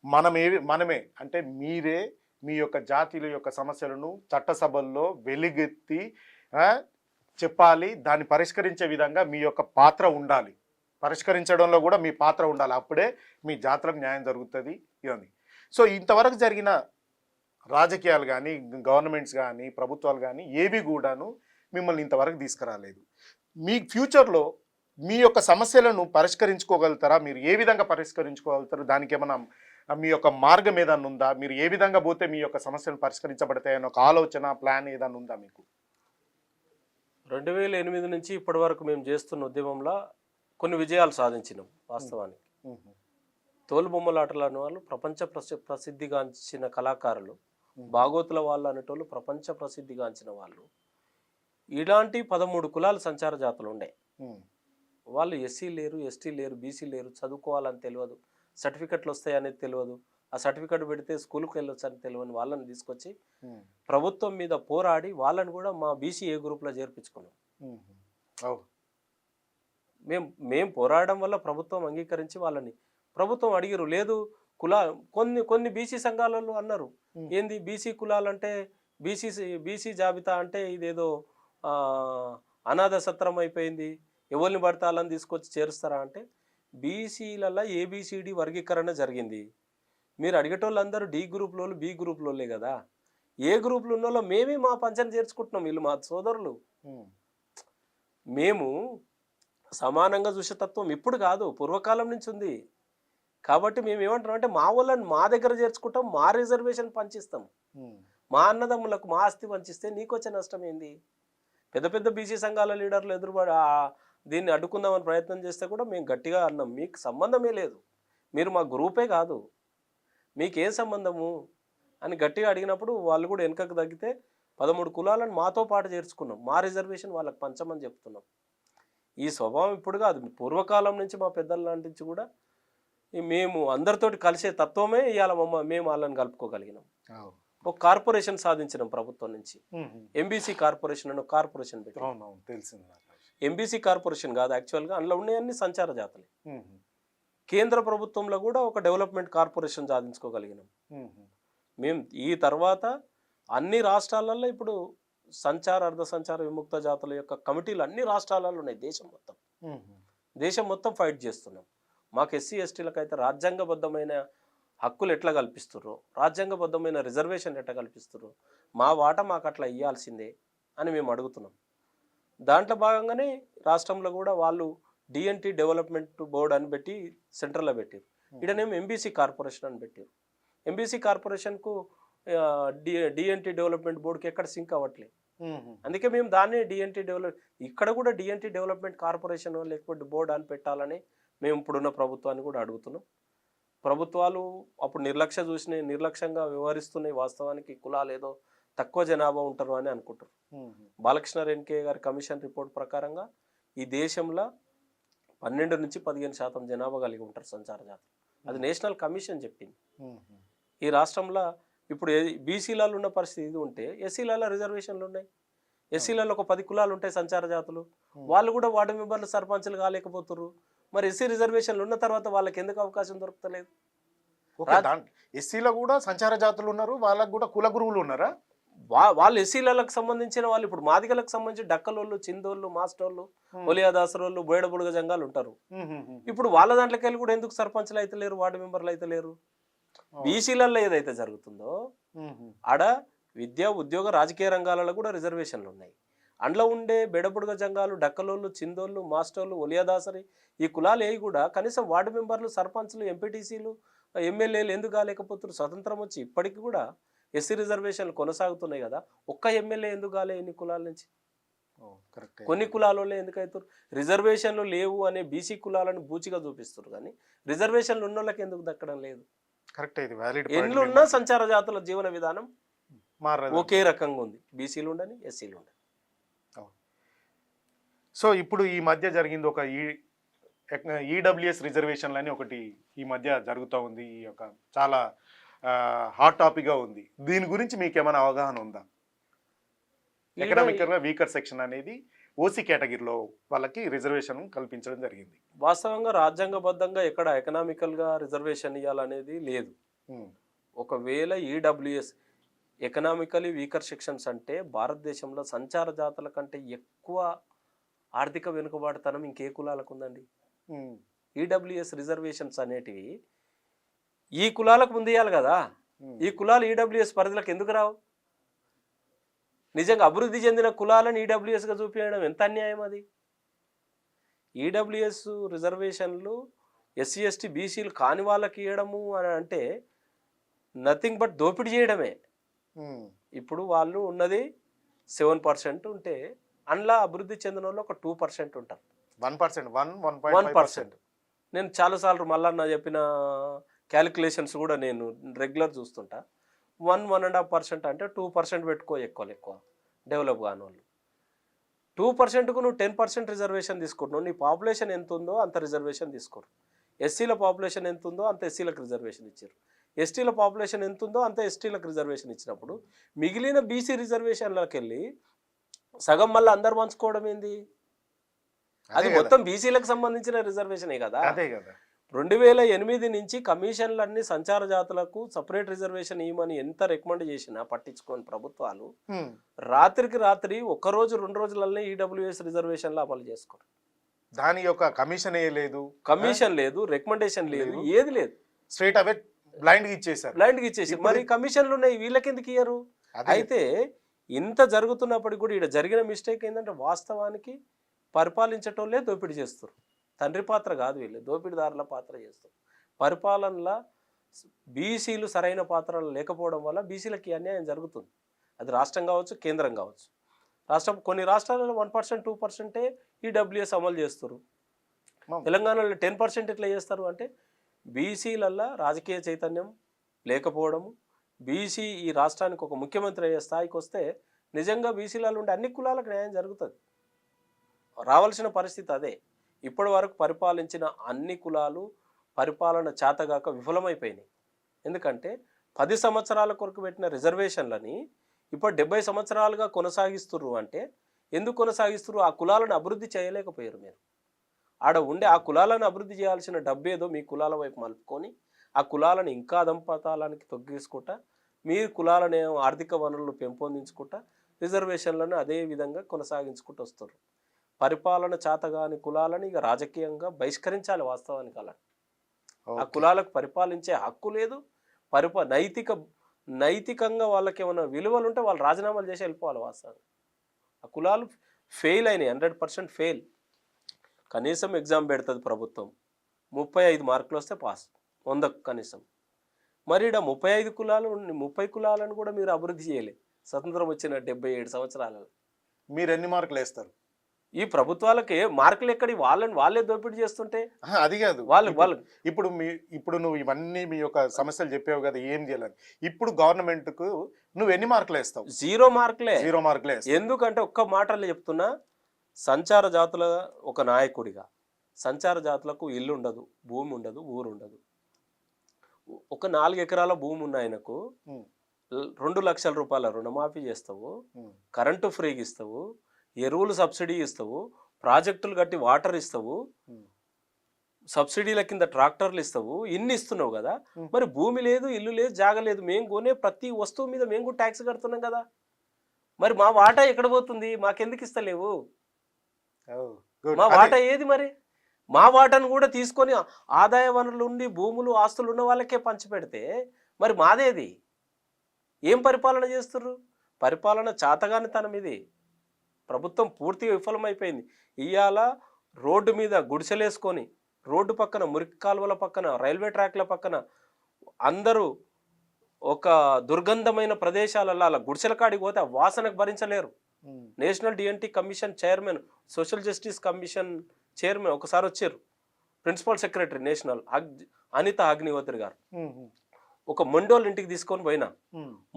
మనమే అంటే మీరే మీ యొక్క జాతీయుల యొక్క సమస్యలను చట్టసభల్లో వెలుగెత్తి చెప్పాలి. దాన్ని పరిష్కరించే విధంగా మీ యొక్క పాత్ర ఉండాలి. పరిష్కరించడంలో కూడా మీ పాత్ర ఉండాలి. అప్పుడే మీ జాతులకు న్యాయం జరుగుతుంది. ఇవన్నీ. సో ఇంతవరకు జరిగిన రాజకీయాలు కానీ, గవర్నమెంట్స్ కానీ, ప్రభుత్వాలు కానీ ఏవి కూడాను మిమ్మల్ని ఇంతవరకు తీసుకురాలేదు. మీ ఫ్యూచర్లో మీ యొక్క సమస్యలను పరిష్కరించుకోగలుగుతారా? మీరు ఏ విధంగా పరిష్కరించుకోగలుగుతారు? దానికి ఏమైనా మీ యొక్క మార్గం ఏదన్నా ఉందా? మీరు ఏ విధంగా పోతే మీ యొక్క సమస్యలు పరిష్కరించబడతాయని ఒక ఆలోచన, ప్లాన్ ఏదన్నా ఉందా మీకు? 2008 నుంచి ఇప్పటి వరకు మేము చేస్తున్న ఉద్యమంలో కొన్ని విజయాలు సాధించినాం. వాస్తవానికి తోలుబొమ్మలాటలు అనే వాళ్ళు ప్రపంచ ప్రసిద్ధిగాంచిన కళాకారులు, బాగోతుల వాళ్ళు అనేటోళ్ళు ప్రపంచ ప్రసిద్ధిగాంచిన వాళ్ళు. ఇలాంటి 13 కులాల సంచార జాతులు ఉండే. వాళ్ళు ఎస్సీ లేరు, ఎస్టీ లేరు, బీసీ లేరు, చదువుకోవాలని తెలియదు, సర్టిఫికెట్లు వస్తాయనేది తెలియదు, ఆ సర్టిఫికెట్ పెడితే స్కూల్కి వెళ్ళొచ్చు అని తెలియని వాళ్ళని తీసుకొచ్చి ప్రభుత్వం మీద పోరాడి వాళ్ళని కూడా మా బీసీ ఏ గ్రూప్లో చేర్పించుకున్నాం. మేము పోరాడడం వల్ల ప్రభుత్వం అంగీకరించి వాళ్ళని, ప్రభుత్వం అడిగారు లేదు కొన్ని బీసీ సంఘాలలో అన్నారు, ఏంది బీసీ కులాలంటే బీసీ జాబితా అంటే ఇదేదో అనాథ సత్రం అయిపోయింది, ఎవరిని పడితే వాళ్ళని తీసుకొచ్చి చేరుస్తారా అంటే, బీసీలలో ఏబిసిడి వర్గీకరణ జరిగింది. మీరు అడిగేటోళ్ళందరూ డి గ్రూప్లో, బి గ్రూప్లోలే కదా. ఏ గ్రూప్లో ఉన్నోళ్ళో మేమే మా పంచని చేర్చుకుంటున్నాం, వీళ్ళు మా సోదరులు. మేము సమానంగా చూసే తత్వం ఇప్పుడు కాదు, పూర్వకాలం నుంచి ఉంది. కాబట్టి మేము ఏమంటున్నాం అంటే మా వాళ్ళని మా దగ్గర చేర్చుకుంటాం, మా రిజర్వేషన్ పంచిస్తాం, మా అన్నదమ్ములకు మా ఆస్తి పంచిస్తే నీకు వచ్చే నష్టం ఏంది? పెద్ద పెద్ద బీసీ సంఘాల లీడర్లు ఎదురుబడి దీన్ని అడ్డుకుందామని ప్రయత్నం చేస్తే కూడా మేము గట్టిగా అన్నాం, మీకు సంబంధమే లేదు, మీరు మా గ్రూపే కాదు, మీకేం సంబంధము అని గట్టిగా అడిగినప్పుడు వాళ్ళు కూడా వెనకకు తగ్గితే 13 కులాలను మాతో పాటు చేర్చుకున్నాం, మా రిజర్వేషన్ వాళ్ళకి పంచమని చెప్తున్నాం. ఈ స్వభావం ఇప్పుడు కాదు, పూర్వకాలం నుంచి మా పెద్దల లాంటి కూడా మేము అందరితోటి కలిసే తత్వమే ఇవాళ మేము వాళ్ళని కలుపుకోగలిగినాం. ఒక కార్పొరేషన్ సాధించినాం ప్రభుత్వం నుంచి. మ్మ్. ఎంబీసీ కార్పొరేషన్ అని ఒక కార్పొరేషన్ పెట్టి, అవునవును తెలిసింది నాకు. ఎంబీసీ కార్పొరేషన్ కాదు యాక్చువల్గా, అందులో ఉన్నాయన్ని సంచార జాతులే. మ్మ్. కేంద్ర ప్రభుత్వంలో కూడా ఒక డెవలప్మెంట్ కార్పొరేషన్ సాధించుకోగలిగినాం మ్మ్. మేము. ఈ తర్వాత అన్ని రాష్ట్రాలలో ఇప్పుడు సంచార అర్ధ సంచార విముక్త జాతుల యొక్క కమిటీలు అన్ని రాష్ట్రాలలో ఉన్నాయి. మ్మ్. దేశం మొత్తం ఫైట్ చేస్తున్నాం. మాకు ఎస్సీ ఎస్టీలకు అయితే రాజ్యాంగబద్ధమైన హక్కులు ఎట్లా కల్పిస్తుర్రో, రాజ్యాంగబద్ధమైన రిజర్వేషన్ ఎట్లా కల్పిస్తుర్రో, మా వాటా మాకు అట్లా ఇవ్వాల్సిందే అని మేము అడుగుతున్నాం. దాంట్లో భాగంగానే రాష్ట్రంలో కూడా వాళ్ళు డిఎన్టీ డెవలప్మెంట్ బోర్డు అని పెట్టి సెంట్రల్లో పెట్టారు. ఇక్కడనేమో ఎంబీసీ కార్పొరేషన్ అని పెట్టారు. ఎంబీసీ కార్పొరేషన్కు డిఎన్టీ డెవలప్మెంట్ బోర్డుకి ఎక్కడ సింక్ అవ్వట్లేదు. మ్మ్. అందుకే మేము దాన్ని డిఎన్టీ ఇక్కడ కూడా డిఎన్టీ డెవలప్మెంట్ కార్పొరేషన్ లేకపోతే బోర్డు అని పెట్టాలని మేము ఇప్పుడున్న ప్రభుత్వాన్ని కూడా అడుగుతున్నాం. ప్రభుత్వాలు అప్పుడు నిర్లక్ష్యంగా వ్యవహరిస్తున్నాయి. వాస్తవానికి కులాలు ఏదో తక్కువ జనాభా ఉంటారు అని అనుకుంటారు. మ్మ్. బాలకృష్ణ రెడ్డి గారి కమిషన్ రిపోర్ట్ ప్రకారంగా ఈ దేశంలో 12 నుంచి 15% జనాభా కలిగి ఉంటారు సంచార జాతులు. అది నేషనల్ కమిషన్ చెప్పింది. మ్మ్. ఈ రాష్ట్రంలో ఇప్పుడు బీసీలలో ఉన్న పరిస్థితి ఇది ఉంటే ఎస్సీలలో రిజర్వేషన్లు ఉన్నాయి. ఎస్సీలలో ఒక 10 కులాలు ఉంటాయి సంచార జాతులు. వాళ్ళు కూడా వార్డు మెంబర్లు సర్పంచ్లు కాలేకపోతున్నారు. మరి ఎస్సీ రిజర్వేషన్లు ఉన్న తర్వాత వాళ్ళకి ఎందుకు అవకాశం దొరుకుతలేదు? ఎస్సీలో కూడా సంచార జాతులు ఉన్నారు, వాళ్ళకు కూడా కుల గురువులు ఉన్నారా? వాళ్ళు ఎస్సీలకు సంబంధించిన వాళ్ళు ఇప్పుడు మాదిగలకు సంబంధించి డక్కలోళ్ళు, చిందోళ్ళు, మాస్టర్లు, ఒలియాదాసరోళ్ళు, బోయడబుడుగ జంగాలు ఉంటారు. ఇప్పుడు వాళ్ళ దాంట్లోకి వెళ్ళి కూడా ఎందుకు సర్పంచ్లు అయితే లేరు, వార్డు మెంబర్లు అయితే లేరు? బీసీలలో ఏదైతే జరుగుతుందో ఆడ విద్య, ఉద్యోగ, రాజకీయ రంగాలలో కూడా రిజర్వేషన్లు ఉన్నాయి. అందులో ఉండే బెడబుడుగ జంగాలు, డక్కలోళ్ళు, చిందోళ్ళు, మాస్టర్లు, ఒలియాదాసరి ఈ కులాలు ఏవి కూడా కనీసం వార్డు మెంబర్లు, సర్పంచ్లు, ఎంపీటీసీలు, ఎమ్మెల్యేలు ఎందుకు కాలేకపోతున్నారు? స్వతంత్రం వచ్చి ఇప్పటికి కూడా ఎస్సీ రిజర్వేషన్లు కొనసాగుతున్నాయి కదా. ఒక్క ఎమ్మెల్యే ఎందుకు కాలే ఇన్ని కులాల నుంచి? కొన్ని కులాలలో ఎందుకవుతారు? రిజర్వేషన్లు లేవు అనే బీసీ కులాలను బూచిగా చూపిస్తారు, కానీ రిజర్వేషన్లు ఉన్న వాళ్ళకి ఎందుకు దక్కడం లేదు? ఎన్నులు ఉన్నా సంచార జాతుల జీవన విధానం ఒకే రకంగా ఉంది. బీసీలు ఉండని, ఎస్సీలు ఉండని. సో ఇప్పుడు ఈ మధ్య జరిగింది ఒక ఈడబ్ల్యూఎస్ రిజర్వేషన్లు అని ఒకటి ఈ మధ్య జరుగుతూ ఉంది. ఈ యొక్క చాలా హాట్ టాపిక్గా ఉంది. దీని గురించి మీకు ఏమైనా అవగాహన ఉందా? ఎకనామికల్గా వీకర్ సెక్షన్ అనేది ఓసీ కేటగిరీలో వాళ్ళకి రిజర్వేషన్ కల్పించడం జరిగింది. వాస్తవంగా రాజ్యాంగబద్ధంగా ఎక్కడ ఎకనామికల్గా రిజర్వేషన్ ఇవ్వాలనేది లేదు. ఒకవేళ ఈడబ్ల్యూఎస్ ఎకనామికలీ వీకర్ సెక్షన్స్ అంటే భారతదేశంలో సంచార జాతుల కంటే ఎక్కువ ఆర్థిక వెనుకబాటుతనం ఇంకే కులాలకు ఉందండి. ఈడబ్ల్యూఎస్ రిజర్వేషన్స్ అనేటివి ఈ కులాలకు ముందు ఇవ్వాలి కదా. ఈ కులాలు ఈడబ్ల్యూఎస్ పరిధిలోకి ఎందుకు రావు? నిజంగా అభివృద్ధి చెందిన కులాలను ఈడబ్ల్యూఎస్గా చూపించడం ఎంత అన్యాయం అది. ఈడబ్ల్యూఎస్ రిజర్వేషన్లు ఎస్సీ ఎస్టీ బీసీలు కాని వాళ్ళకి ఇవ్వడము అని అంటే నథింగ్ బట్ దోపిడీ చేయడమే. ఇప్పుడు వాళ్ళు ఉన్నది 7% ఉంటే అందులో అభివృద్ధి చెందిన వాళ్ళు ఒక 2% ఉంటారు. 1%. నేను చాలాసార్లు మళ్ళా చెప్పిన క్యాలిక్యులేషన్స్ కూడా నేను రెగ్యులర్ చూస్తుంటా. 1.5% అంటే 2% పెట్టుకో, ఎక్కువ డెవలప్ కాని వాళ్ళు. 2%కు నువ్వు 10% రిజర్వేషన్ తీసుకుంటున్నావు. నీ పాపులేషన్ ఎంత ఉందో అంత రిజర్వేషన్ తీసుకోరు. ఎస్సీల పాపులేషన్ ఎంత ఉందో అంత ఎస్సీలకు రిజర్వేషన్ ఇచ్చారు. ఎస్టీల పాపులేషన్ ఎంత ఉందో అంత ఎస్టీలకు రిజర్వేషన్ ఇచ్చినప్పుడు మిగిలిన బీసీ రిజర్వేషన్లకు వెళ్ళి సగం మళ్ళీ అందరు పంచుకోవడం ఏంది? అది మొత్తం బీసీలకు సంబంధించిన రిజర్వేషనే కదా. 2008 నుంచి కమిషన్లన్నీ సంచార జాతులకు సపరేట్ రిజర్వేషన్ ఇవ్వమని ఎంత రికమెండ్ చేసినా పట్టించుకోని ప్రభుత్వాలు రాత్రికి రాత్రి 1 రోజు 2 రోజులనే ఈడబ్ల్యూఎస్ రిజర్వేషన్లు అమలు చేసుకోరు. దాని యొక్క కమిషన్ లేదు, రికమెండేషన్ లేదు, ఏది లేదు. స్ట్రైట్ అవే బ్లైండ్ గా ఇచ్చేసారు. మరి కమిషన్లు ఉన్నాయి, వీళ్ళకి ఎందుకు ఇయ్యరు? అయితే ఇంత జరుగుతున్నప్పటికీ కూడా ఇక్కడ జరిగిన మిస్టేక్ ఏంటంటే వాస్తవానికి పరిపాలించటోళ్ళే దోపిడీ చేస్తారు. తండ్రి పాత్ర కాదు, వీళ్ళు దోపిడీదారుల పాత్ర చేస్తారు. పరిపాలనలో బీసీలు సరైన పాత్రలు లేకపోవడం వల్ల బీసీలకి అన్యాయం జరుగుతుంది. అది రాష్ట్రం కావచ్చు, కేంద్రం కావచ్చు. కొన్ని రాష్ట్రాలలో 1%, 2% ఈడబ్ల్యూఎస్ అమలు చేస్తారు. తెలంగాణలో 10% ఎట్లా చేస్తారు అంటే బీసీలల్లో రాజకీయ చైతన్యం లేకపోవడము. బీసీ ఈ రాష్ట్రానికి ఒక ముఖ్యమంత్రి అయ్యే స్థాయికి వస్తే నిజంగా బీసీలలో ఉండే అన్ని కులాలకు న్యాయం జరుగుతుంది. రావాల్సిన పరిస్థితి అదే. ఇప్పటి వరకు పరిపాలించిన అన్ని కులాలు పరిపాలన చేతగాక విఫలమైపోయినాయి. ఎందుకంటే 10 సంవత్సరాల కొరకు పెట్టిన రిజర్వేషన్లని ఇప్పుడు 70 సంవత్సరాలుగా కొనసాగిస్తుర్రు అంటే ఎందుకు కొనసాగిస్తుర్రు? ఆ కులాలను అభివృద్ధి చేయలేకపోయారు మీరు. ఆడ ఉండే ఆ కులాలను అభివృద్ధి చేయాల్సిన డబ్బేదో మీ కులాల వైపు మలుపుకొని ఆ కులాలను ఇంకా అధంపతాలానికి తొగ్గేసుకుంటా మీ కులాలను ఆర్థిక వనరులు పెంపొందించుకుంటా రిజర్వేషన్లను అదే విధంగా కొనసాగించుకుంటూ వస్తారు. పరిపాలన చేతగాని కులాలను ఇక రాజకీయంగా బహిష్కరించాలి వాస్తవానికి. అలా ఆ కులాలకు పరిపాలించే హక్కు లేదు. నైతికంగా వాళ్ళకి ఏమైనా విలువలు ఉంటే వాళ్ళు రాజీనామాలు చేసి వెళ్ళిపోవాలి వాస్తవానికి. ఆ కులాలు ఫెయిల్ అయినాయి, 100% ఫెయిల్. కనీసం ఎగ్జామ్ పెడుతుంది ప్రభుత్వం, 35 మార్కులు వస్తే పాస్, 100కు కనీసం. మరి ఇక్కడ 35 కులాలు 30 కులాలను కూడా మీరు అభివృద్ధి చేయలే స్వతంత్రం వచ్చిన 77 సంవత్సరాలలో. మీరు ఎన్ని మార్కులు వేస్తారు? ఈ ప్రభుత్వాలకి మార్కులు ఎక్కడి, వాళ్ళే దోపిడీ చేస్తుంటే అది కాదు. వాళ్ళు ఇప్పుడు నువ్వు ఇవన్నీ మీ యొక్క సమస్యలు చెప్పావు కదా, ఏం చేయాలని. ఇప్పుడు గవర్నమెంట్ కు నువ్వు ఎన్ని మార్కులు వేస్తావు? 0 మార్కులే. 0 మార్కులే. ఎందుకంటే ఒక్క మాటలు చెప్తున్నా, సంచార జాతుల ఒక నాయకుడిగా సంచార జాతులకు ఇల్లు ఉండదు, భూమి ఉండదు, ఊరు ఉండదు. ఒక 4 ఎకరాల భూమి ఉన్న ఆయనకు 2 లక్షల రూపాయల రుణమాఫీ చేస్తావు, కరెంటు ఫ్రీగా ఇస్తావు, ఎరువులు సబ్సిడీ ఇస్తావు, ప్రాజెక్టులు కట్టి వాటర్ ఇస్తావు, సబ్సిడీల కింద ట్రాక్టర్లు ఇస్తావు, ఇన్ని ఇస్తున్నావు కదా. మరి భూమి లేదు, ఇల్లు లేదు, జాగ లేదు. మేము కొనే ప్రతి వస్తువు మీద మేము కూడా ట్యాక్స్ కడుతున్నాం కదా. మరి మా వాటా ఎక్కడ పోతుంది? మాకెందుకు ఇస్తలేవు? మా వాటా ఏది? మరి మా వాటాను కూడా తీసుకొని ఆదాయ వనరులు ఉండి భూములు ఆస్తులు ఉన్న వాళ్ళకే పంచిపెడితే మరి మాదేది? ఏం పరిపాలన చేస్తుర్రు? పరిపాలన చాతగానితనం ఇది. ప్రభుత్వం పూర్తిగా విఫలమైపోయింది. ఇవాళ రోడ్డు మీద గుడిసెలేసుకొని, రోడ్డు పక్కన, మురికి కాలువల పక్కన, రైల్వే ట్రాక్ల పక్కన అందరూ ఒక దుర్గంధమైన ప్రదేశాలలో అలా గుడిసెల కాడికి పోతే ఆ వాసనకు భరించలేరు. National DNT commission chairman, social justice commission chairman ఒకసారి వచ్చారు, principal secretary national Anita Agnihotri గారు. ఒక మొండోళ్ళ ఇంటికి తీసుకొని పోయినా,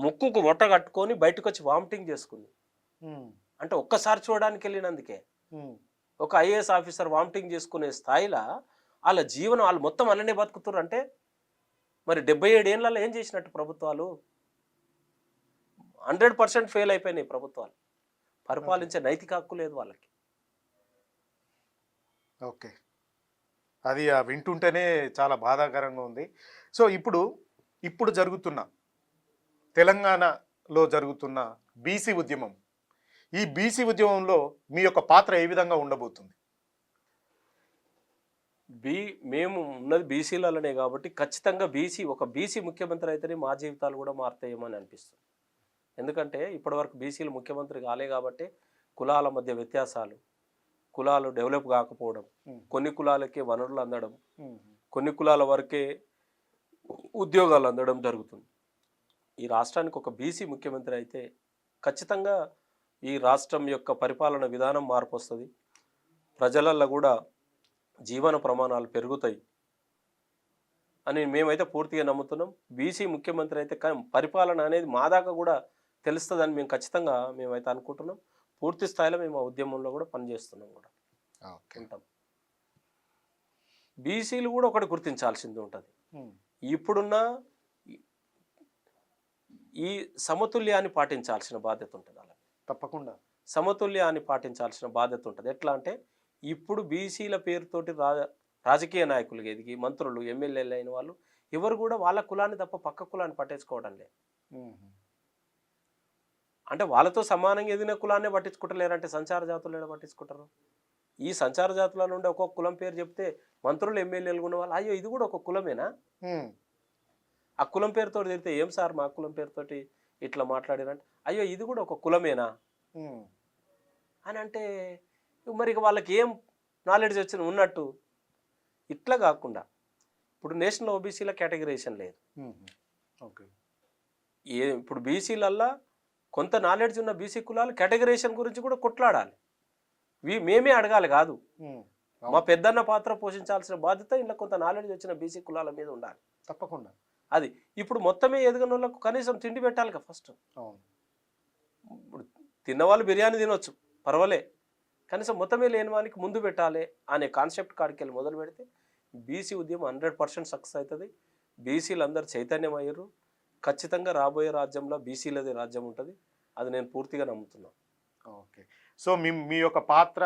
ముక్కుకు వట్ట కట్టుకొని బయటకు వచ్చి వామిటింగ్ చేసుకుంది. అంటే ఒక్కసారి చూడడానికి వెళ్ళినందుకే ఒక ఐఏఎస్ ఆఫీసర్ వామిటింగ్ చేసుకునే స్థాయిలో వాళ్ళ జీవనం, వాళ్ళు మొత్తం అలానే బతుకుతున్నారు. అంటే మరి 77 ఏళ్ళలో ఏం చేసినట్టు ప్రభుత్వాలు? 100% ఫెయిల్ అయిపోయినాయి ప్రభుత్వాలు. పరిపాలించే నైతిక హక్కు లేదు వాళ్ళకి. ఓకే, అది వింటుంటేనే చాలా బాధాకరంగా ఉంది. సో ఇప్పుడు జరుగుతున్న తెలంగాణలో జరుగుతున్న బీసీ ఉద్యమం, ఈ బీసీ ఉద్యమంలో మీ యొక్క పాత్ర ఏ విధంగా ఉండబోతుంది? మేము ఉన్నది బీసీలనే కాబట్టి ఖచ్చితంగా ఒక బీసీ ముఖ్యమంత్రి అయితేనే మా జీవితాలు కూడా మారుతాయేమో అని అనిపిస్తుంది. ఎందుకంటే ఇప్పటివరకు బీసీలు ముఖ్యమంత్రి కాలే కాబట్టి కులాల మధ్య వ్యత్యాసాలు, కులాలు డెవలప్ కాకపోవడం, కొన్ని కులాలకే వనరులు అందడం, కొన్ని కులాల వరకే ఉద్యోగాలు అందడం జరుగుతుంది. ఈ రాష్ట్రానికి ఒక బీసీ ముఖ్యమంత్రి అయితే ఖచ్చితంగా ఈ రాష్ట్రం యొక్క పరిపాలన విధానం మార్పు వస్తుంది. ప్రజలల్లో కూడా జీవన ప్రమాణాలు పెరుగుతాయి అని మేమైతే పూర్తిగా నమ్ముతున్నాం. బీసీ ముఖ్యమంత్రి అయితే పరిపాలన అనేది మా దాకా కూడా తెలుస్తుందని మేమైతే అనుకుంటున్నాం. పూర్తి స్థాయిలో మేము ఆ ఉద్యమంలో కూడా పనిచేస్తున్నాం కూడా ఉంటాం. బీసీలు కూడా ఒకటి గుర్తించాల్సింది ఉంటుంది. ఇప్పుడున్న ఈ సమతుల్యాన్ని పాటించాల్సిన బాధ్యత ఉంటుంది. అలా తప్పకుండా సమతుల్యాన్ని పాటించాల్సిన బాధ్యత ఉంటుంది. ఎట్లా అంటే ఇప్పుడు బీసీల పేరుతోటి రాజకీయ నాయకులు ఎదిగి మంత్రులు, ఎమ్మెల్యేలు అయిన వాళ్ళు ఎవరు కూడా వాళ్ళ కులాన్ని తప్ప పక్క కులాన్ని పట్టించుకోవడం లేదు. అంటే వాళ్ళతో సమానంగా ఎదిగిన కులాన్నే పట్టించుకుంటలేరంటే సంచార జాతులు పట్టించుకుంటారు. ఈ సంచార జాతుల నుండి ఒక్కొక్క కులం పేరు చెప్తే మంత్రులు, ఎమ్మెల్యేలు ఉన్న వాళ్ళు అయ్యో ఇది కూడా ఒక కులమేనా, ఆ కులం పేరుతో తిరిగితే ఏం సార్ మా కులం పేరుతోటి ఇట్లా మాట్లాడారంటే అయ్యో ఇది కూడా ఒక కులమేనా అని అంటే మరి వాళ్ళకి ఏం నాలెడ్జ్ ఉన్నట్టు. ఇట్లా కాకుండా ఇప్పుడు నేషనల్ ఓబీసీల కేటగిరైజేషన్ లేదు. ఓకే, ఇప్పుడు బీసీలల్లా కొంత నాలెడ్జ్ ఉన్న బీసీ కులాలు కేటగిరైజేషన్ గురించి కూడా కొట్లాడాలి. మేమే అడగాలి కాదు, మా పెద్దన్న పాత్ర పోషించాల్సిన బాధ్యత ఇంట్లో కొంత నాలెడ్జ్ వచ్చిన బీసీ కులాల మీద ఉండాలి తప్పకుండా. అది ఇప్పుడు మొత్తమే ఎదిగిన వాళ్ళకు కనీసం తిండి పెట్టాలి కదా ఫస్ట్. ఇప్పుడు తిన్నవాళ్ళు బిర్యానీ తినొచ్చు పర్వాలే, కనీసం మొత్తమే లేని వానికి ముందు పెట్టాలి అనే కాన్సెప్ట్ కాడికి వెళ్ళి మొదలు పెడితే బీసీ ఉద్యమం 100% సక్సెస్ అవుతుంది. బీసీలు అందరూ చైతన్యం అయ్యారు. ఖచ్చితంగా రాబోయే రాజ్యంలో బీసీలది రాజ్యం ఉంటుంది. అది నేను పూర్తిగా నమ్ముతున్నాను. ఓకే. సో మీ యొక్క పాత్ర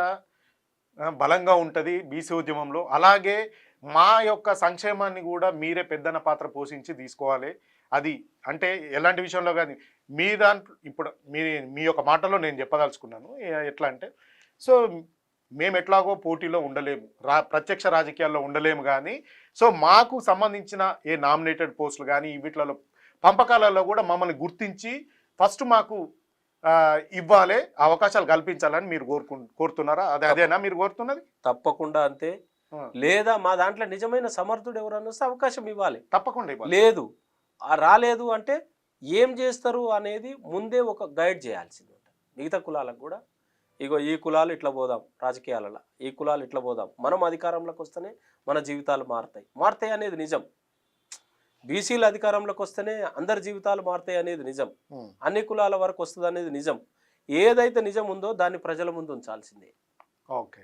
బలంగా ఉంటుంది బీసీ ఉద్యమంలో. అలాగే మా యొక్క సంక్షేమాన్ని కూడా మీరే పెద్దన్న పాత్ర పోషించి తీసుకోవాలి. అది అంటే ఎలాంటి విషయంలో కానీ మీ దాంట్లో ఇప్పుడు మీ యొక్క మాటలో నేను చెప్పదలుచుకున్నాను. ఎట్లా అంటే సో మేము ఎట్లాగో పోటీలో ఉండలేము, ప్రత్యక్ష రాజకీయాల్లో ఉండలేము, కానీ సో మాకు సంబంధించిన ఏ నామినేటెడ్ పోస్టులు కానీ వీటిలలో పంపకాలలో కూడా మమ్మల్ని గుర్తించి ఫస్ట్ మాకు ఇవ్వాలి, అవకాశాలు కల్పించాలని మీరు కోరుతున్నారా? అదేనా మీరు కోరుతున్నది? తప్పకుండా అంతే. లేదా మా దాంట్లో నిజమైన సమర్థుడు ఎవరన్నా వస్తే అవకాశం ఇవ్వాలి. తప్పకుండా ఇవ్వాలి. లేదు రాలేదు అంటే ఏం చేస్తారు అనేది ముందే ఒక గైడ్ చేయాల్సింది ఉంటుంది. మిగతా కులాలకు కూడా ఇగో ఈ కులాలు ఇట్లా పోదాం, రాజకీయాలలో ఈ కులాలు ఇట్లా పోదాం, మనం అధికారంలోకి వస్తేనే మన జీవితాలు మారుతాయి అనేది నిజం. బీసీలు అధికారంలోకి వస్తేనే అందరి జీవితాలు మారుతాయి అనేది నిజం. అన్ని కులాల వరకు వస్తుంది అనేది నిజం. ఏదైతే నిజం ఉందో దాన్ని ప్రజల ముందు ఉంచాల్సిందే. ఓకే,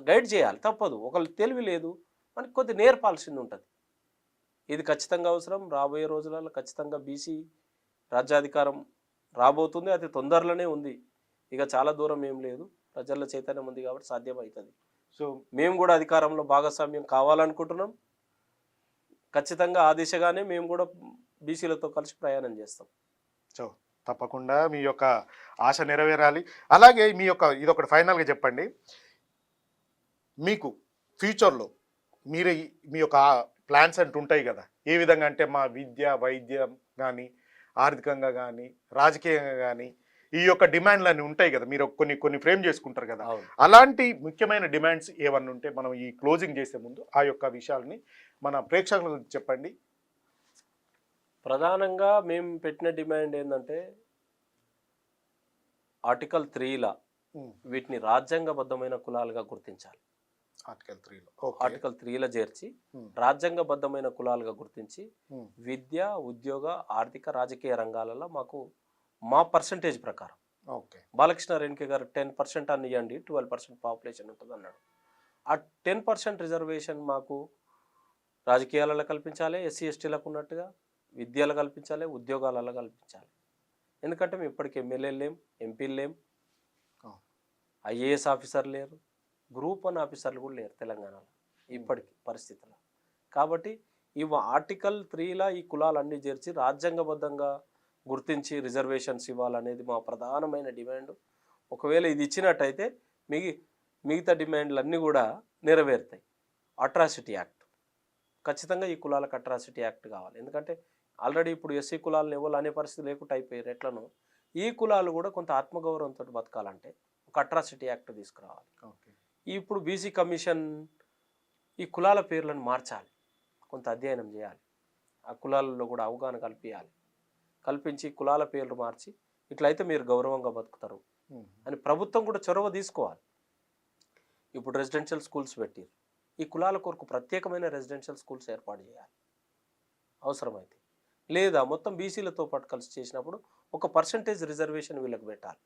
గైడ్ చేయాలి, తప్పదు. ఒకళ్ళు తెలివి లేదు మనకి కొద్ది నేర్పాల్సింది ఉంటుంది. ఇది ఖచ్చితంగా అవసరం. రాబోయే రోజులలో ఖచ్చితంగా బీసీ రాజ్యాధికారం రాబోతుంది. అది తొందరలోనే ఉంది, ఇక చాలా దూరం ఏం లేదు. ప్రజల్లో చైతన్యం ఉంది కాబట్టి సాధ్యమవుతుంది. సో మేము కూడా అధికారంలో భాగస్వామ్యం కావాలనుకుంటున్నాం. ఖచ్చితంగా ఆ దిశగానే మేము కూడా బీసీలతో కలిసి ప్రయాణం చేస్తాం. సో తప్పకుండా మీ యొక్క ఆశ నెరవేరాలి. అలాగే మీ యొక్క ఇదొకటి ఫైనల్గా చెప్పండి, మీకు ఫ్యూచర్లో మీరు మీ యొక్క ప్లాన్స్ అంటూ ఉంటాయి కదా, ఏ విధంగా అంటే మా విద్య వైద్యం కానీ ఆర్థికంగా కానీ రాజకీయంగా కానీ ఈ యొక్క డిమాండ్లు అన్నీ ఉంటాయి కదా, మీరు కొన్ని ఫ్రేమ్ చేసుకుంటారు కదా, అలాంటి ముఖ్యమైన డిమాండ్స్ ఏమన్నా ఉంటే మనం ఈ క్లోజింగ్ చేసే ముందు ఆ యొక్క విషయాల్ని మన ప్రేక్షకులకు చెప్పండి. ప్రధానంగా మేము పెట్టిన డిమాండ్ ఏంటంటే ఆర్టికల్ 3లా వీటిని రాజ్యాంగబద్ధమైన కులాలుగా గుర్తించాలి. ఆర్టికల్ 3లో చేర్చి రాజ్యాంగబద్ధమైన కులాలుగా గుర్తించి విద్య ఉద్యోగ ఆర్థిక రాజకీయ రంగాలలో మాకు మా పర్సంటేజ్ ప్రకారం బాలకృష్ణ రేణుకే గారు 10% అని ఇవ్వండి, 12% పాపులేషన్ ఉంటుంది అన్నాడు. ఆ 10% రిజర్వేషన్ మాకు రాజకీయాలలో కల్పించాలి, ఎస్సీ ఎస్టీలకు ఉన్నట్టుగా విద్యలో కల్పించాలి, ఉద్యోగాలలో కల్పించాలి. ఎందుకంటే మేము ఇప్పటికి ఎమ్మెల్యేలు లేం, ఎంపీలు లేం, ఐఏఎస్ ఆఫీసర్ లేరు, గ్రూప్ 1 ఆఫీసర్లు కూడా లేరు తెలంగాణలో ఇప్పటికి పరిస్థితుల్లో. కాబట్టి ఇవి ఆర్టికల్ 3లా ఈ కులాలన్నీ చేర్చి రాజ్యాంగబద్ధంగా గుర్తించి రిజర్వేషన్స్ ఇవ్వాలనేది మా ప్రధానమైన డిమాండ్. ఒకవేళ ఇది ఇచ్చినట్టయితే మిగతా డిమాండ్లన్నీ కూడా నెరవేరుతాయి. అట్రాసిటీ యాక్ట్ ఖచ్చితంగా ఈ కులాలకు అట్రాసిటీ యాక్ట్ కావాలి. ఎందుకంటే ఆల్రెడీ ఇప్పుడు ఎస్సీ కులాలను ఎవరు అనే పరిస్థితి లేకుండా అయిపోయారు. ఎట్లనో ఈ కులాలు కూడా కొంత ఆత్మగౌరవంతో బతకాలంటే ఒక అట్రాసిటీ యాక్ట్ తీసుకురావాలి. ఇప్పుడు బీసీ కమిషన్ ఈ కులాల పేర్లను మార్చాలి, కొంత అధ్యయనం చేయాలి, ఆ కులాలలో కూడా అవగాహన కల్పించి కులాల పేర్లు మార్చి ఇట్లయితే మీరు గౌరవంగా బతుకుతారు అని ప్రభుత్వం కూడా చొరవ తీసుకోవాలి. ఇప్పుడు రెసిడెన్షియల్ స్కూల్స్ పెట్టారు, ఈ కులాల కొరకు ప్రత్యేకమైన రెసిడెన్షియల్ స్కూల్స్ ఏర్పాటు చేయాలి అవసరమైతే. లేదా మొత్తం బీసీలతో పాటు కలిసి చేసినప్పుడు ఒక పర్సంటేజ్ రిజర్వేషన్ వీళ్ళకి పెట్టాలి.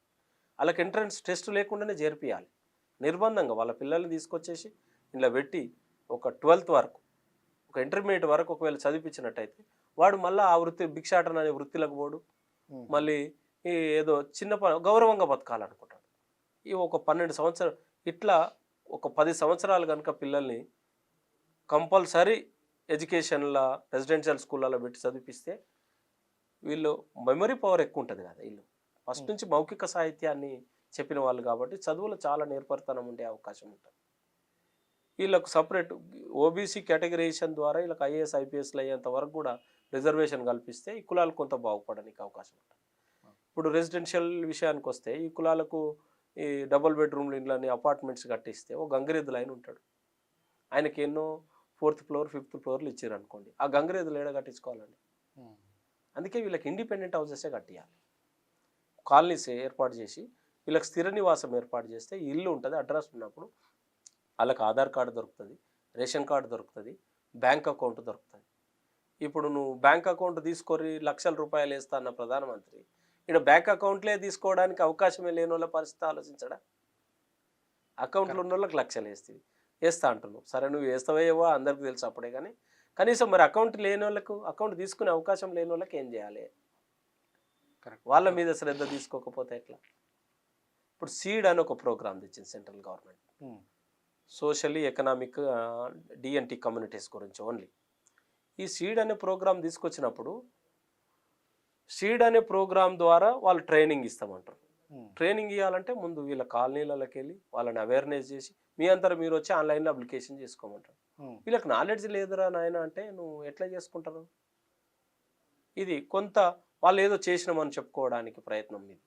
వాళ్ళకి ఎంట్రన్స్ టెస్ట్ లేకుండానే చేర్పియాలి. నిర్బంధంగా వాళ్ళ పిల్లల్ని తీసుకొచ్చేసి ఇలా పెట్టి ఒక 12th వరకు ఒక ఇంటర్మీడియట్ వరకు ఒకవేళ చదివించినట్టయితే వాడు మళ్ళీ ఆ వృత్తి భిక్షాటన అనే వృత్తిలకు పోడు, మళ్ళీ ఏదో చిన్న గౌరవంగా బతకాలనుకుంటాడు. ఈ ఒక 12 సంవత్సరాలు ఇట్లా ఒక 10 సంవత్సరాలు కనుక పిల్లల్ని కంపల్సరీ ఎడ్యుకేషన్లో రెసిడెన్షియల్ స్కూళ్ళలో పెట్టి చదివిస్తే వీళ్ళు మెమరీ పవర్ ఎక్కువ ఉంటుంది కదా. వీళ్ళు ఫస్ట్ నుంచి మౌఖిక సాహిత్యాన్ని చెప్పిన వాళ్ళు కాబట్టి చదువులో చాలా నేర్పరితనం ఉండే అవకాశం ఉంటుంది. వీళ్ళకు సపరేట్ ఓబీసీ కేటగిరైజేషన్ ద్వారా వీళ్ళకి ఐఏఎస్ ఐపీఎస్లు అయ్యేంత వరకు కూడా రిజర్వేషన్ కల్పిస్తే ఈ కులాలు కొంత బాగుపడడానికి అవకాశం ఉంటుంది. ఇప్పుడు రెసిడెన్షియల్ విషయానికి వస్తే ఈ కులాలకు ఈ డబుల్ బెడ్రూమ్లు ఇండ్లని అపార్ట్మెంట్స్ కట్టిస్తే ఓ గంగిరెద్దులు ఆయన ఉంటాడు, ఆయనకి ఎన్నో 4th ఫ్లోర్ 5th ఫ్లోర్లు ఇచ్చారు అనుకోండి, ఆ గంగిరెద్దులు ఏడ కట్టించుకోవాలండి. అందుకే వీళ్ళకి ఇండిపెండెంట్ హౌసెసే కట్టియాలి. కాలనీస్ ఏర్పాటు చేసి వీళ్ళకి స్థిర నివాసం ఏర్పాటు చేస్తే ఇల్లు ఉంటుంది, అడ్రస్ ఉన్నప్పుడు వాళ్ళకి ఆధార్ కార్డు దొరుకుతుంది, రేషన్ కార్డు దొరుకుతుంది, బ్యాంక్ అకౌంట్ దొరుకుతుంది. ఇప్పుడు నువ్వు బ్యాంక్ అకౌంట్ తీసుకొని లక్షల రూపాయలు వేస్తా అన్న ప్రధానమంత్రి ఇక్కడ బ్యాంక్ అకౌంట్లే తీసుకోవడానికి అవకాశమే లేని వాళ్ళ పరిస్థితి ఆలోచించడా? అకౌంట్లో ఉన్న వాళ్ళకి లక్షలు వేస్తా అంటున్నావు. సరే నువ్వు వేస్తావేవో అందరికి తెలుసు అప్పుడే, కానీ కనీసం మరి అకౌంట్ లేని వాళ్ళకు అకౌంట్ తీసుకునే అవకాశం లేని వాళ్ళకి ఏం చేయాలి? కరెక్ట్. వాళ్ళ మీద శ్రద్ధ తీసుకోకపోతే ఎట్లా? ఇప్పుడు సీడ్ అని ఒక ప్రోగ్రామ్ తెచ్చింది central government, socially economic DNT communities గురించి ఓన్లీ. ఈ సీడ్ అనే ప్రోగ్రామ్ తీసుకొచ్చినప్పుడు సీడ్ అనే ప్రోగ్రామ్ ద్వారా వాళ్ళు ట్రైనింగ్ ఇస్తామంటారు. ట్రైనింగ్ ఇవ్వాలంటే ముందు వీళ్ళ కాలనీలకి వెళ్ళి వాళ్ళని అవేర్నెస్ చేసి మీ అంతా మీరు వచ్చి ఆన్లైన్లో అప్లికేషన్ చేసుకోమంటారు. వీళ్ళకి నాలెడ్జ్ లేదురా నాయన అంటే నువ్వు ఎట్లా చేసుకుంటారు? ఇది కొంత వాళ్ళు ఏదో చేసినామని చెప్పుకోవడానికి ప్రయత్నం ఇది.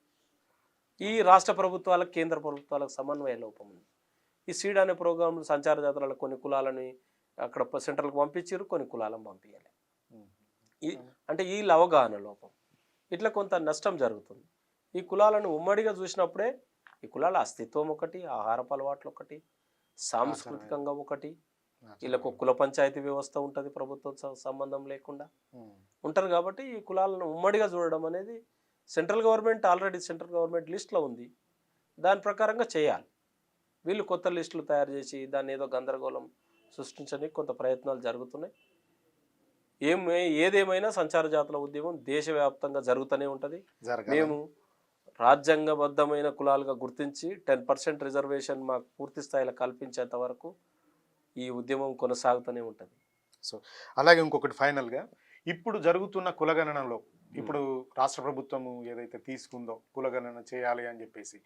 ఈ రాష్ట్ర ప్రభుత్వాలకు కేంద్ర ప్రభుత్వాలకు సమన్వయ లోపం ఉంది. ఈ సీడ్ అనే ప్రోగ్రాం సంచార జాతరలో కొన్ని కులాలని అక్కడ సెంట్రల్కి పంపించారు, కొన్ని కులాలను పంపించాలి. ఈ అంటే వీళ్ళ అవగాహన లోపం, ఇట్లా కొంత నష్టం జరుగుతుంది. ఈ కులాలను ఉమ్మడిగా చూసినప్పుడే ఈ కులాల అస్తిత్వం ఒకటి, ఆహారపు అలవాట్లు ఒకటి, సాంస్కృతికంగా ఒకటి, వీళ్ళకు కుల పంచాయతీ వ్యవస్థ ఉంటుంది, ప్రభుత్వం సంబంధం లేకుండా ఉంటారు. కాబట్టి ఈ కులాలను ఉమ్మడిగా చూడడం అనేది central government already central government లిస్ట్లో ఉంది, దాని ప్రకారంగా చేయాలి. వీళ్ళు కొత్త లిస్టులు తయారు చేసి దాన్ని ఏదో గందరగోళం సృష్టించడానికి కొంత ప్రయత్నాలు జరుగుతున్నాయి. ఏదేమైనా సంచార జాతుల ఉద్యమం దేశవ్యాప్తంగా జరుగుతూనే ఉంటుంది. మేము రాజ్యాంగబద్ధమైన కులాలుగా గుర్తించి 10% రిజర్వేషన్ మాకు పూర్తి స్థాయిలో కల్పించేంత వరకు ఈ ఉద్యమం కొనసాగుతూనే ఉంటుంది. సో అలాగే ఇంకొకటి ఫైనల్గా, ఇప్పుడు జరుగుతున్న కులగణనలో ఇప్పుడు రాష్ట్ర ప్రభుత్వము ఏదైతే తీసుకుందో కులగణన చేయాలి అని చెప్పేసి,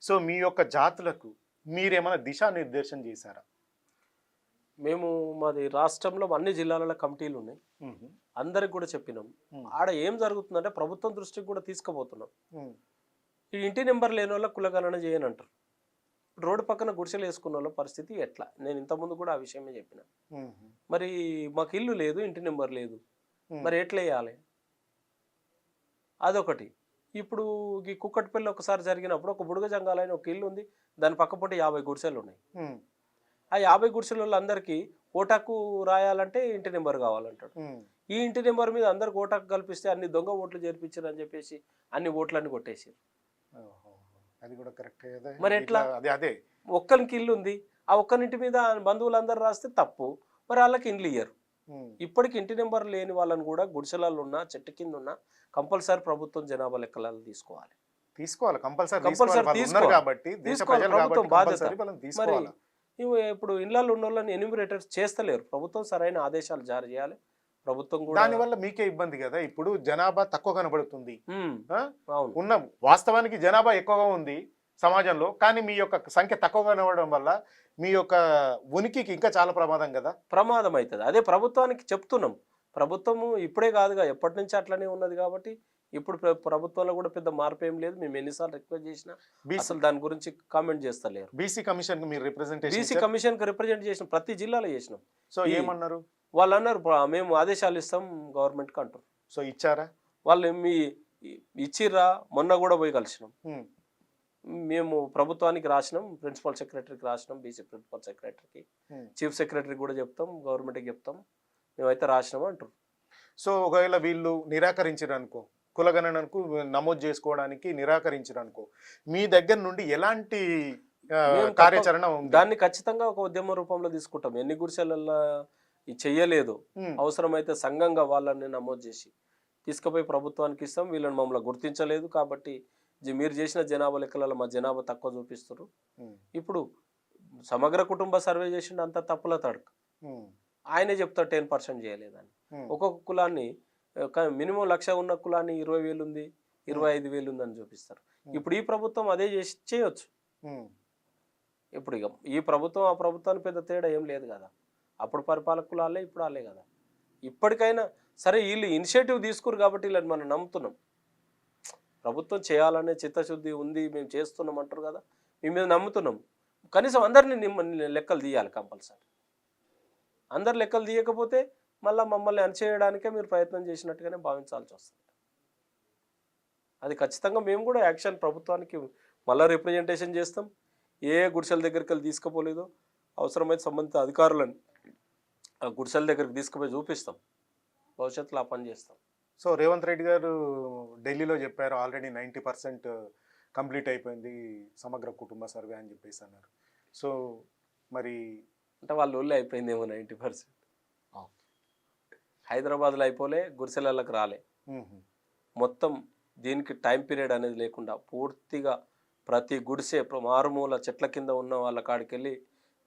సో మీ యొక్క జాతులకు మీరేమైనా దిశానిర్దేశం చేశారా? మేము మాది రాష్ట్రంలో అన్ని జిల్లాలలో కమిటీలు ఉన్నాయి, అందరికి కూడా చెప్పినాం. ఆడ ఏం జరుగుతుందంటే ప్రభుత్వం దృష్టికి కూడా తీసుకుపోతున్నాం. ఈ ఇంటి నెంబర్ లేని వాళ్ళ కులగణన చేయని అంటారు. రోడ్డు పక్కన గుడిసెలు వేసుకున్న వాళ్ళ పరిస్థితి ఎట్లా? నేను ఇంతకుముందు కూడా ఆ విషయమే చెప్పిన. మరి మాకు ఇల్లు లేదు, ఇంటి నెంబర్ లేదు, మరి ఎట్లా వేయాలి? అదొకటి. ఇప్పుడు ఈ కుక్కటిపల్లి ఒకసారి జరిగినప్పుడు ఒక బుడుగ జంగాలని ఒక ఇల్లు ఉంది, దాని పక్కపొంటి 50 గుడిసెలు ఉన్నాయి. ఆ 50 గుడిసెల అందరికీ ఓటాకు రాయాలంటే ఇంటి నెంబర్ కావాలంటాడు. ఈ ఇంటి నెంబర్ మీద అందరికి ఓటాకు కల్పిస్తే అన్ని దొంగ ఓట్లు చేర్పించారు అని చెప్పేసి అన్ని ఓట్లన్నీ కొట్టేసారు. అది కూడా కరెక్టే కదా. మరి ఎట్లా? అదే ఒక్కరికి ఇల్లు ఉంది, ఆ ఒక్కరింటి మీద బంధువులందరూ రాస్తే తప్పు, మరి వాళ్ళకి ఇండ్లు ఇయ్యరు. ఇప్పటికి ఇంటి నెంబర్ లేని వాళ్ళని కూడా గుడిసెలలో ఉన్న చెట్టు కింద ఉన్న కంపల్సరీ ప్రభుత్వం జనాభా లెక్కలు తీసుకోవాలి. కంపల్సరీ కాబట్టి ప్రభుత్వం బాధ్యత. మరి ఇప్పుడు ఇళ్లలో ఉన్న వాళ్ళని ఎన్యూమరేటర్స్ చేస్తలేరు, ప్రభుత్వం సరైన ఆదేశాలు జారీ చేయాలి. ప్రభుత్వం కూడా దానివల్ల మీకే ఇబ్బంది కదా. ఇప్పుడు జనాభా తక్కువ కనబడుతుంది, ఉన్న వాస్తవానికి జనాభా ఎక్కువగా ఉంది సమాజంలో, కానీ మీ యొక్క సంఖ్య తక్కువ కనబడడం వల్ల మీ యొక్క ఉనికికి ఇంకా చాలా ప్రమాదం కదా. ప్రమాదం అవుతుంది. అదే ప్రభుత్వానికి చెప్తున్నాం. ప్రభుత్వము ఇప్పుడే కాదుగా, ఎప్పటి నుంచి అట్లనే ఉన్నది. కాబట్టి ఇప్పుడు ప్రభుత్వంలో కూడా పెద్ద మార్పు ఏం లేదు. మేము ఎన్నిసార్లు రిక్వెస్ట్ చేసినా అసలు దాని గురించి కామెంట్ చేస్తలేరు. బీసీ కమిషన్ మీరు బీసీ కమిషన్ కి రిప్రజెంట్ చేసిన ప్రతి జిల్లాలో చేసినాం. సో ఏమన్నారు? వాళ్ళు అన్నారు మేము ఆదేశాలు ఇస్తాం గవర్నమెంట్కి అంటారు. సో ఇచ్చారా? వాళ్ళు మీ ఇచ్చిర్రా? మొన్న కూడా పోయి కలిసినాం. మేము ప్రభుత్వానికి రాసినాం, ప్రిన్సిపల్ సెక్రటరీకి రాసినాం, బీసీ ప్రిన్సిపల్ సెక్రటరీకి, చీఫ్ సెక్రటరీకి కూడా చెప్తాం, గవర్నమెంట్కి చెప్తాం, మేమైతే రాసినాం అంటారు. సో ఒకవేళ వీళ్ళు నిరాకరించారు అనుకో, కులగణనకు నమోదు చేసుకోవడానికి నిరాకరించారు అనుకో, మీ దగ్గర నుండి ఎలాంటి కార్యాచరణ ఉంది? దాన్ని ఖచ్చితంగా ఒక ఉద్యమ రూపంలో తీసుకుంటాం. ఎన్ని గుడిసెలలో చెయ్యలేదు, అవసరమైతే సంఘంగా వాళ్ళని నమోదు చేసి తీసుకుపోయి ప్రభుత్వానికి ఇస్తాం. వీళ్ళని మమ్మల్ని గుర్తించలేదు కాబట్టి మీరు చేసిన జనాభా లెక్కలలో మా జనాభా తక్కువ చూపిస్తారు. ఇప్పుడు సమగ్ర కుటుంబ సర్వే చేసిండు, అంత తప్పుల తడక ఆయనే చెప్తాడు 10% చేయలేదని. ఒక్కొక్క కులాన్ని మినిమం 1,00,000 ఉన్న కులాన్ని 20,000 ఉంది, 25,000 ఉంది అని చూపిస్తారు. ఇప్పుడు ఈ ప్రభుత్వం అదే చేసి చేయొచ్చు. ఇప్పుడు ఇక ఈ ప్రభుత్వం ఆ ప్రభుత్వానికి పెద్ద తేడా ఏం లేదు కదా. అప్పుడు పరిపాలకులు వాళ్ళే, ఇప్పుడు వాళ్ళే కదా. ఇప్పటికైనా సరే వీళ్ళు ఇనిషియేటివ్ తీసుకురు కాబట్టి వీళ్ళని మనం నమ్ముతున్నాం. ప్రభుత్వం చేయాలనే చిత్తశుద్ధి ఉంది, మేము చేస్తున్నాం అంటారు కదా, మీ మీద నమ్ముతున్నాం. కనీసం అందరినీ లెక్కలు తీయాలి కంపల్సరీ. అందరు లెక్కలు తీయకపోతే మళ్ళీ మమ్మల్ని అణచేయడానికే మీరు ప్రయత్నం చేసినట్టుగానే భావించాల్సి వస్తుంది. అది ఖచ్చితంగా మేము కూడా యాక్షన్ ప్రభుత్వానికి మళ్ళీ రిప్రజెంటేషన్ చేస్తాం. ఏ గుడిసెల దగ్గరికి వెళ్ళి తీసుకుపోలేదో అవసరమైతే సంబంధిత అధికారులను ఆ గుడిసెల దగ్గరికి తీసుకుపోయి చూపిస్తాం, భవిష్యత్తులో ఆ పని చేస్తాం. సో రేవంత్ రెడ్డి గారు ఢిల్లీలో చెప్పారు ఆల్రెడీ 90% కంప్లీట్ అయిపోయింది సమగ్ర కుటుంబ సర్వే అని చెప్పేసి అన్నారు. సో మరి అంటే వాళ్ళ ఊళ్ళో అయిపోయిందేమో 90%. హైదరాబాద్లో అయిపోలే, గుడిసెలకి రాలే. మొత్తం దీనికి టైం పీరియడ్ అనేది లేకుండా పూర్తిగా ప్రతి గుడిసె మారుమూల చెట్ల కింద ఉన్న వాళ్ళ కాడికి వెళ్ళి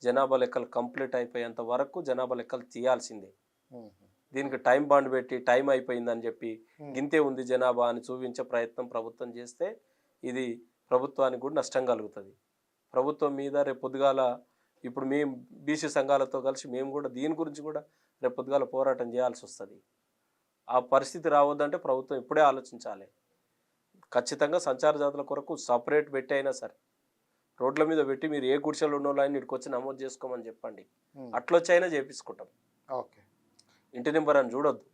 జనాభా లెక్కలు కంప్లీట్ అయిపోయేంత వరకు జనాభా లెక్కలు తీయాల్సిందే. దీనికి టైం బాండ్ పెట్టి టైం అయిపోయిందని చెప్పి గింతే ఉంది జనాభా అని చూపించే ప్రయత్నం ప్రభుత్వం చేస్తే ఇది ప్రభుత్వానికి కూడా నష్టం కలుగుతుంది. ప్రభుత్వం మీద రేపు పొద్దుగాల ఇప్పుడు మేము బీసీ సంఘాలతో కలిసి మేము కూడా దీని గురించి కూడా రేపు పొద్దుగాల పోరాటం చేయాల్సి వస్తుంది. ఆ పరిస్థితి రావద్దంటే ప్రభుత్వం ఇప్పుడే ఆలోచించాలి. ఖచ్చితంగా సంచార జాతుల కొరకు సపరేట్ పెట్టి అయినా సరే రోడ్ల మీద పెట్టి మీరు ఏ గుడిసెలు ఉన్న వాళ్ళని ఇక్కడికి వచ్చి నమోదు చేసుకోమని చెప్పండి. అట్లొచ్చి అయినా చేపించుకుంటాం. ఓకే, ఇంటి నెంబర్ అని చూడొద్దు.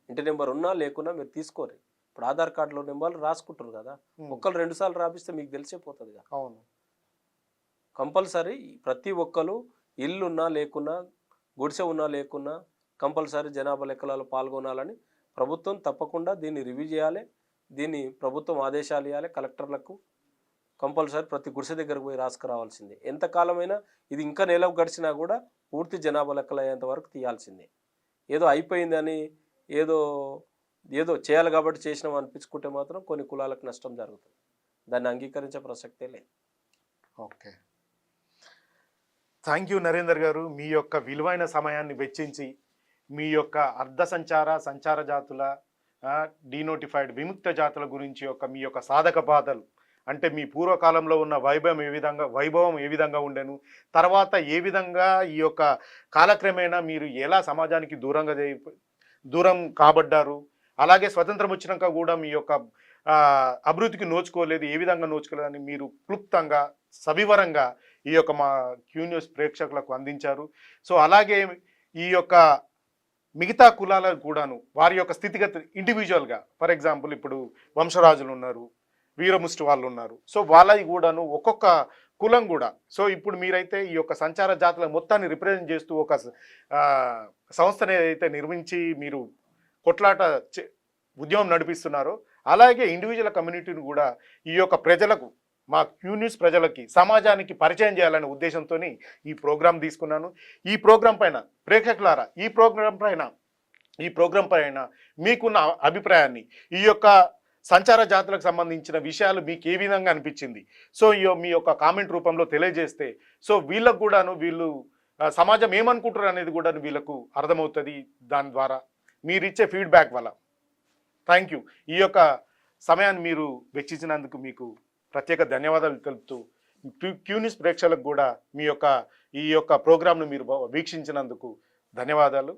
ఇంటి నెంబర్ ఉన్నా లేకున్నా మీరు తీసుకోరు. ఇప్పుడు ఆధార్ కార్డులో నెంబర్లు రాసుకుంటారు కదా, ఒక్కరు 2 సార్లు రాపిస్తే మీకు తెలిసిపోతుంది కదా. అవును, కంపల్సరీ ప్రతి ఒక్కరు ఇల్లు ఉన్నా లేకున్నా గుడిసె ఉన్నా లేకున్నా కంపల్సరీ జనాభా లెక్కలలో పాల్గొనాలని ప్రభుత్వం తప్పకుండా దీన్ని రివ్యూ చేయాలి. దీన్ని ప్రభుత్వం ఆదేశాలు ఇవ్వాలి కలెక్టర్లకు. కంపల్సరీ ప్రతి గుడిసె దగ్గరకు పోయి రాసుకురావాల్సిందే. ఎంతకాలమైనా ఇది ఇంకా నెల గడిచినా కూడా పూర్తి జనాభా లెక్కలు అయ్యేంత వరకు తీయాల్సిందే. ఏదో అయిపోయిందని ఏదో ఏదో చేయాలి కాబట్టి చేసినాం అనిపించుకుంటే మాత్రం కొన్ని కులాలకు నష్టం జరుగుతుంది. దాన్ని అంగీకరించే ప్రసక్తే లేదు. ఓకే, థ్యాంక్ యూ నరేందర్ గారు. మీ యొక్క విలువైన సమయాన్ని వెచ్చించి మీ యొక్క సంచార జాతుల డీనోటిఫైడ్ విముక్త జాతుల గురించి మీ యొక్క సాధక బాధలు, అంటే మీ పూర్వకాలంలో ఉన్న వైభవం ఏ విధంగా ఉండేను, తర్వాత ఏ విధంగా ఈ యొక్క కాలక్రమేణా మీరు ఎలా సమాజానికి దూరం కాబడ్డారు, అలాగే స్వతంత్రం వచ్చినాక కూడా మీ యొక్క అభివృద్ధికి నోచుకోలేదు, ఏ విధంగా నోచుకోలేదని మీరు క్లుప్తంగా సవివరంగా ఈ యొక్క మా క్యూ న్యూస్ ప్రేక్షకులకు అందించారు. సో అలాగే ఈ యొక్క మిగతా కులాలకు కూడాను వారి యొక్క స్థితిగతులు ఇండివిజువల్గా, ఫర్ ఎగ్జాంపుల్ ఇప్పుడు వంశరాజులు ఉన్నారు, వీరముష్టి వాళ్ళు ఉన్నారు. సో వాళ్ళవి కూడాను ఒక్కొక్క కులం కూడా. సో ఇప్పుడు మీరైతే ఈ యొక్క సంచార జాతుల మొత్తాన్ని రిప్రజెంట్ చేస్తూ ఒక సంస్థను ఏదైతే నిర్మించి మీరు కొట్లాట ఉద్యమం నడిపిస్తున్నారో, అలాగే ఇండివిజువల్ కమ్యూనిటీని కూడా ఈ యొక్క ప్రజలకు, మా క్యూ న్యూస్ ప్రజలకి, సమాజానికి పరిచయం చేయాలనే ఉద్దేశంతో ఈ ప్రోగ్రాం తీసుకున్నాను. ఈ ప్రోగ్రాం పైన ప్రేక్షకులారా, ఈ ప్రోగ్రాం పైన మీకున్న అభిప్రాయాన్ని, ఈ యొక్క సంచార జాతులకు సంబంధించిన విషయాలు మీకు ఏ విధంగా అనిపించింది, సో మీ యొక్క కామెంట్ రూపంలో తెలియజేస్తే సో వీళ్ళకు కూడాను వీళ్ళు సమాజం ఏమనుకుంటారు అనేది కూడా వీళ్ళకు అర్థమవుతుంది. దాని ద్వారా మీరిచ్చే ఫీడ్బ్యాక్ వల్ల. Thank you. ఈ యొక్క సమయాన్ని మీరు వెచ్చించినందుకు మీకు ప్రత్యేక ధన్యవాదాలు తెలుపుతూ క్యూ న్యూస్ ప్రేక్షకులకు కూడా ఈ యొక్క ప్రోగ్రాంను మీరు వీక్షించినందుకు ధన్యవాదాలు.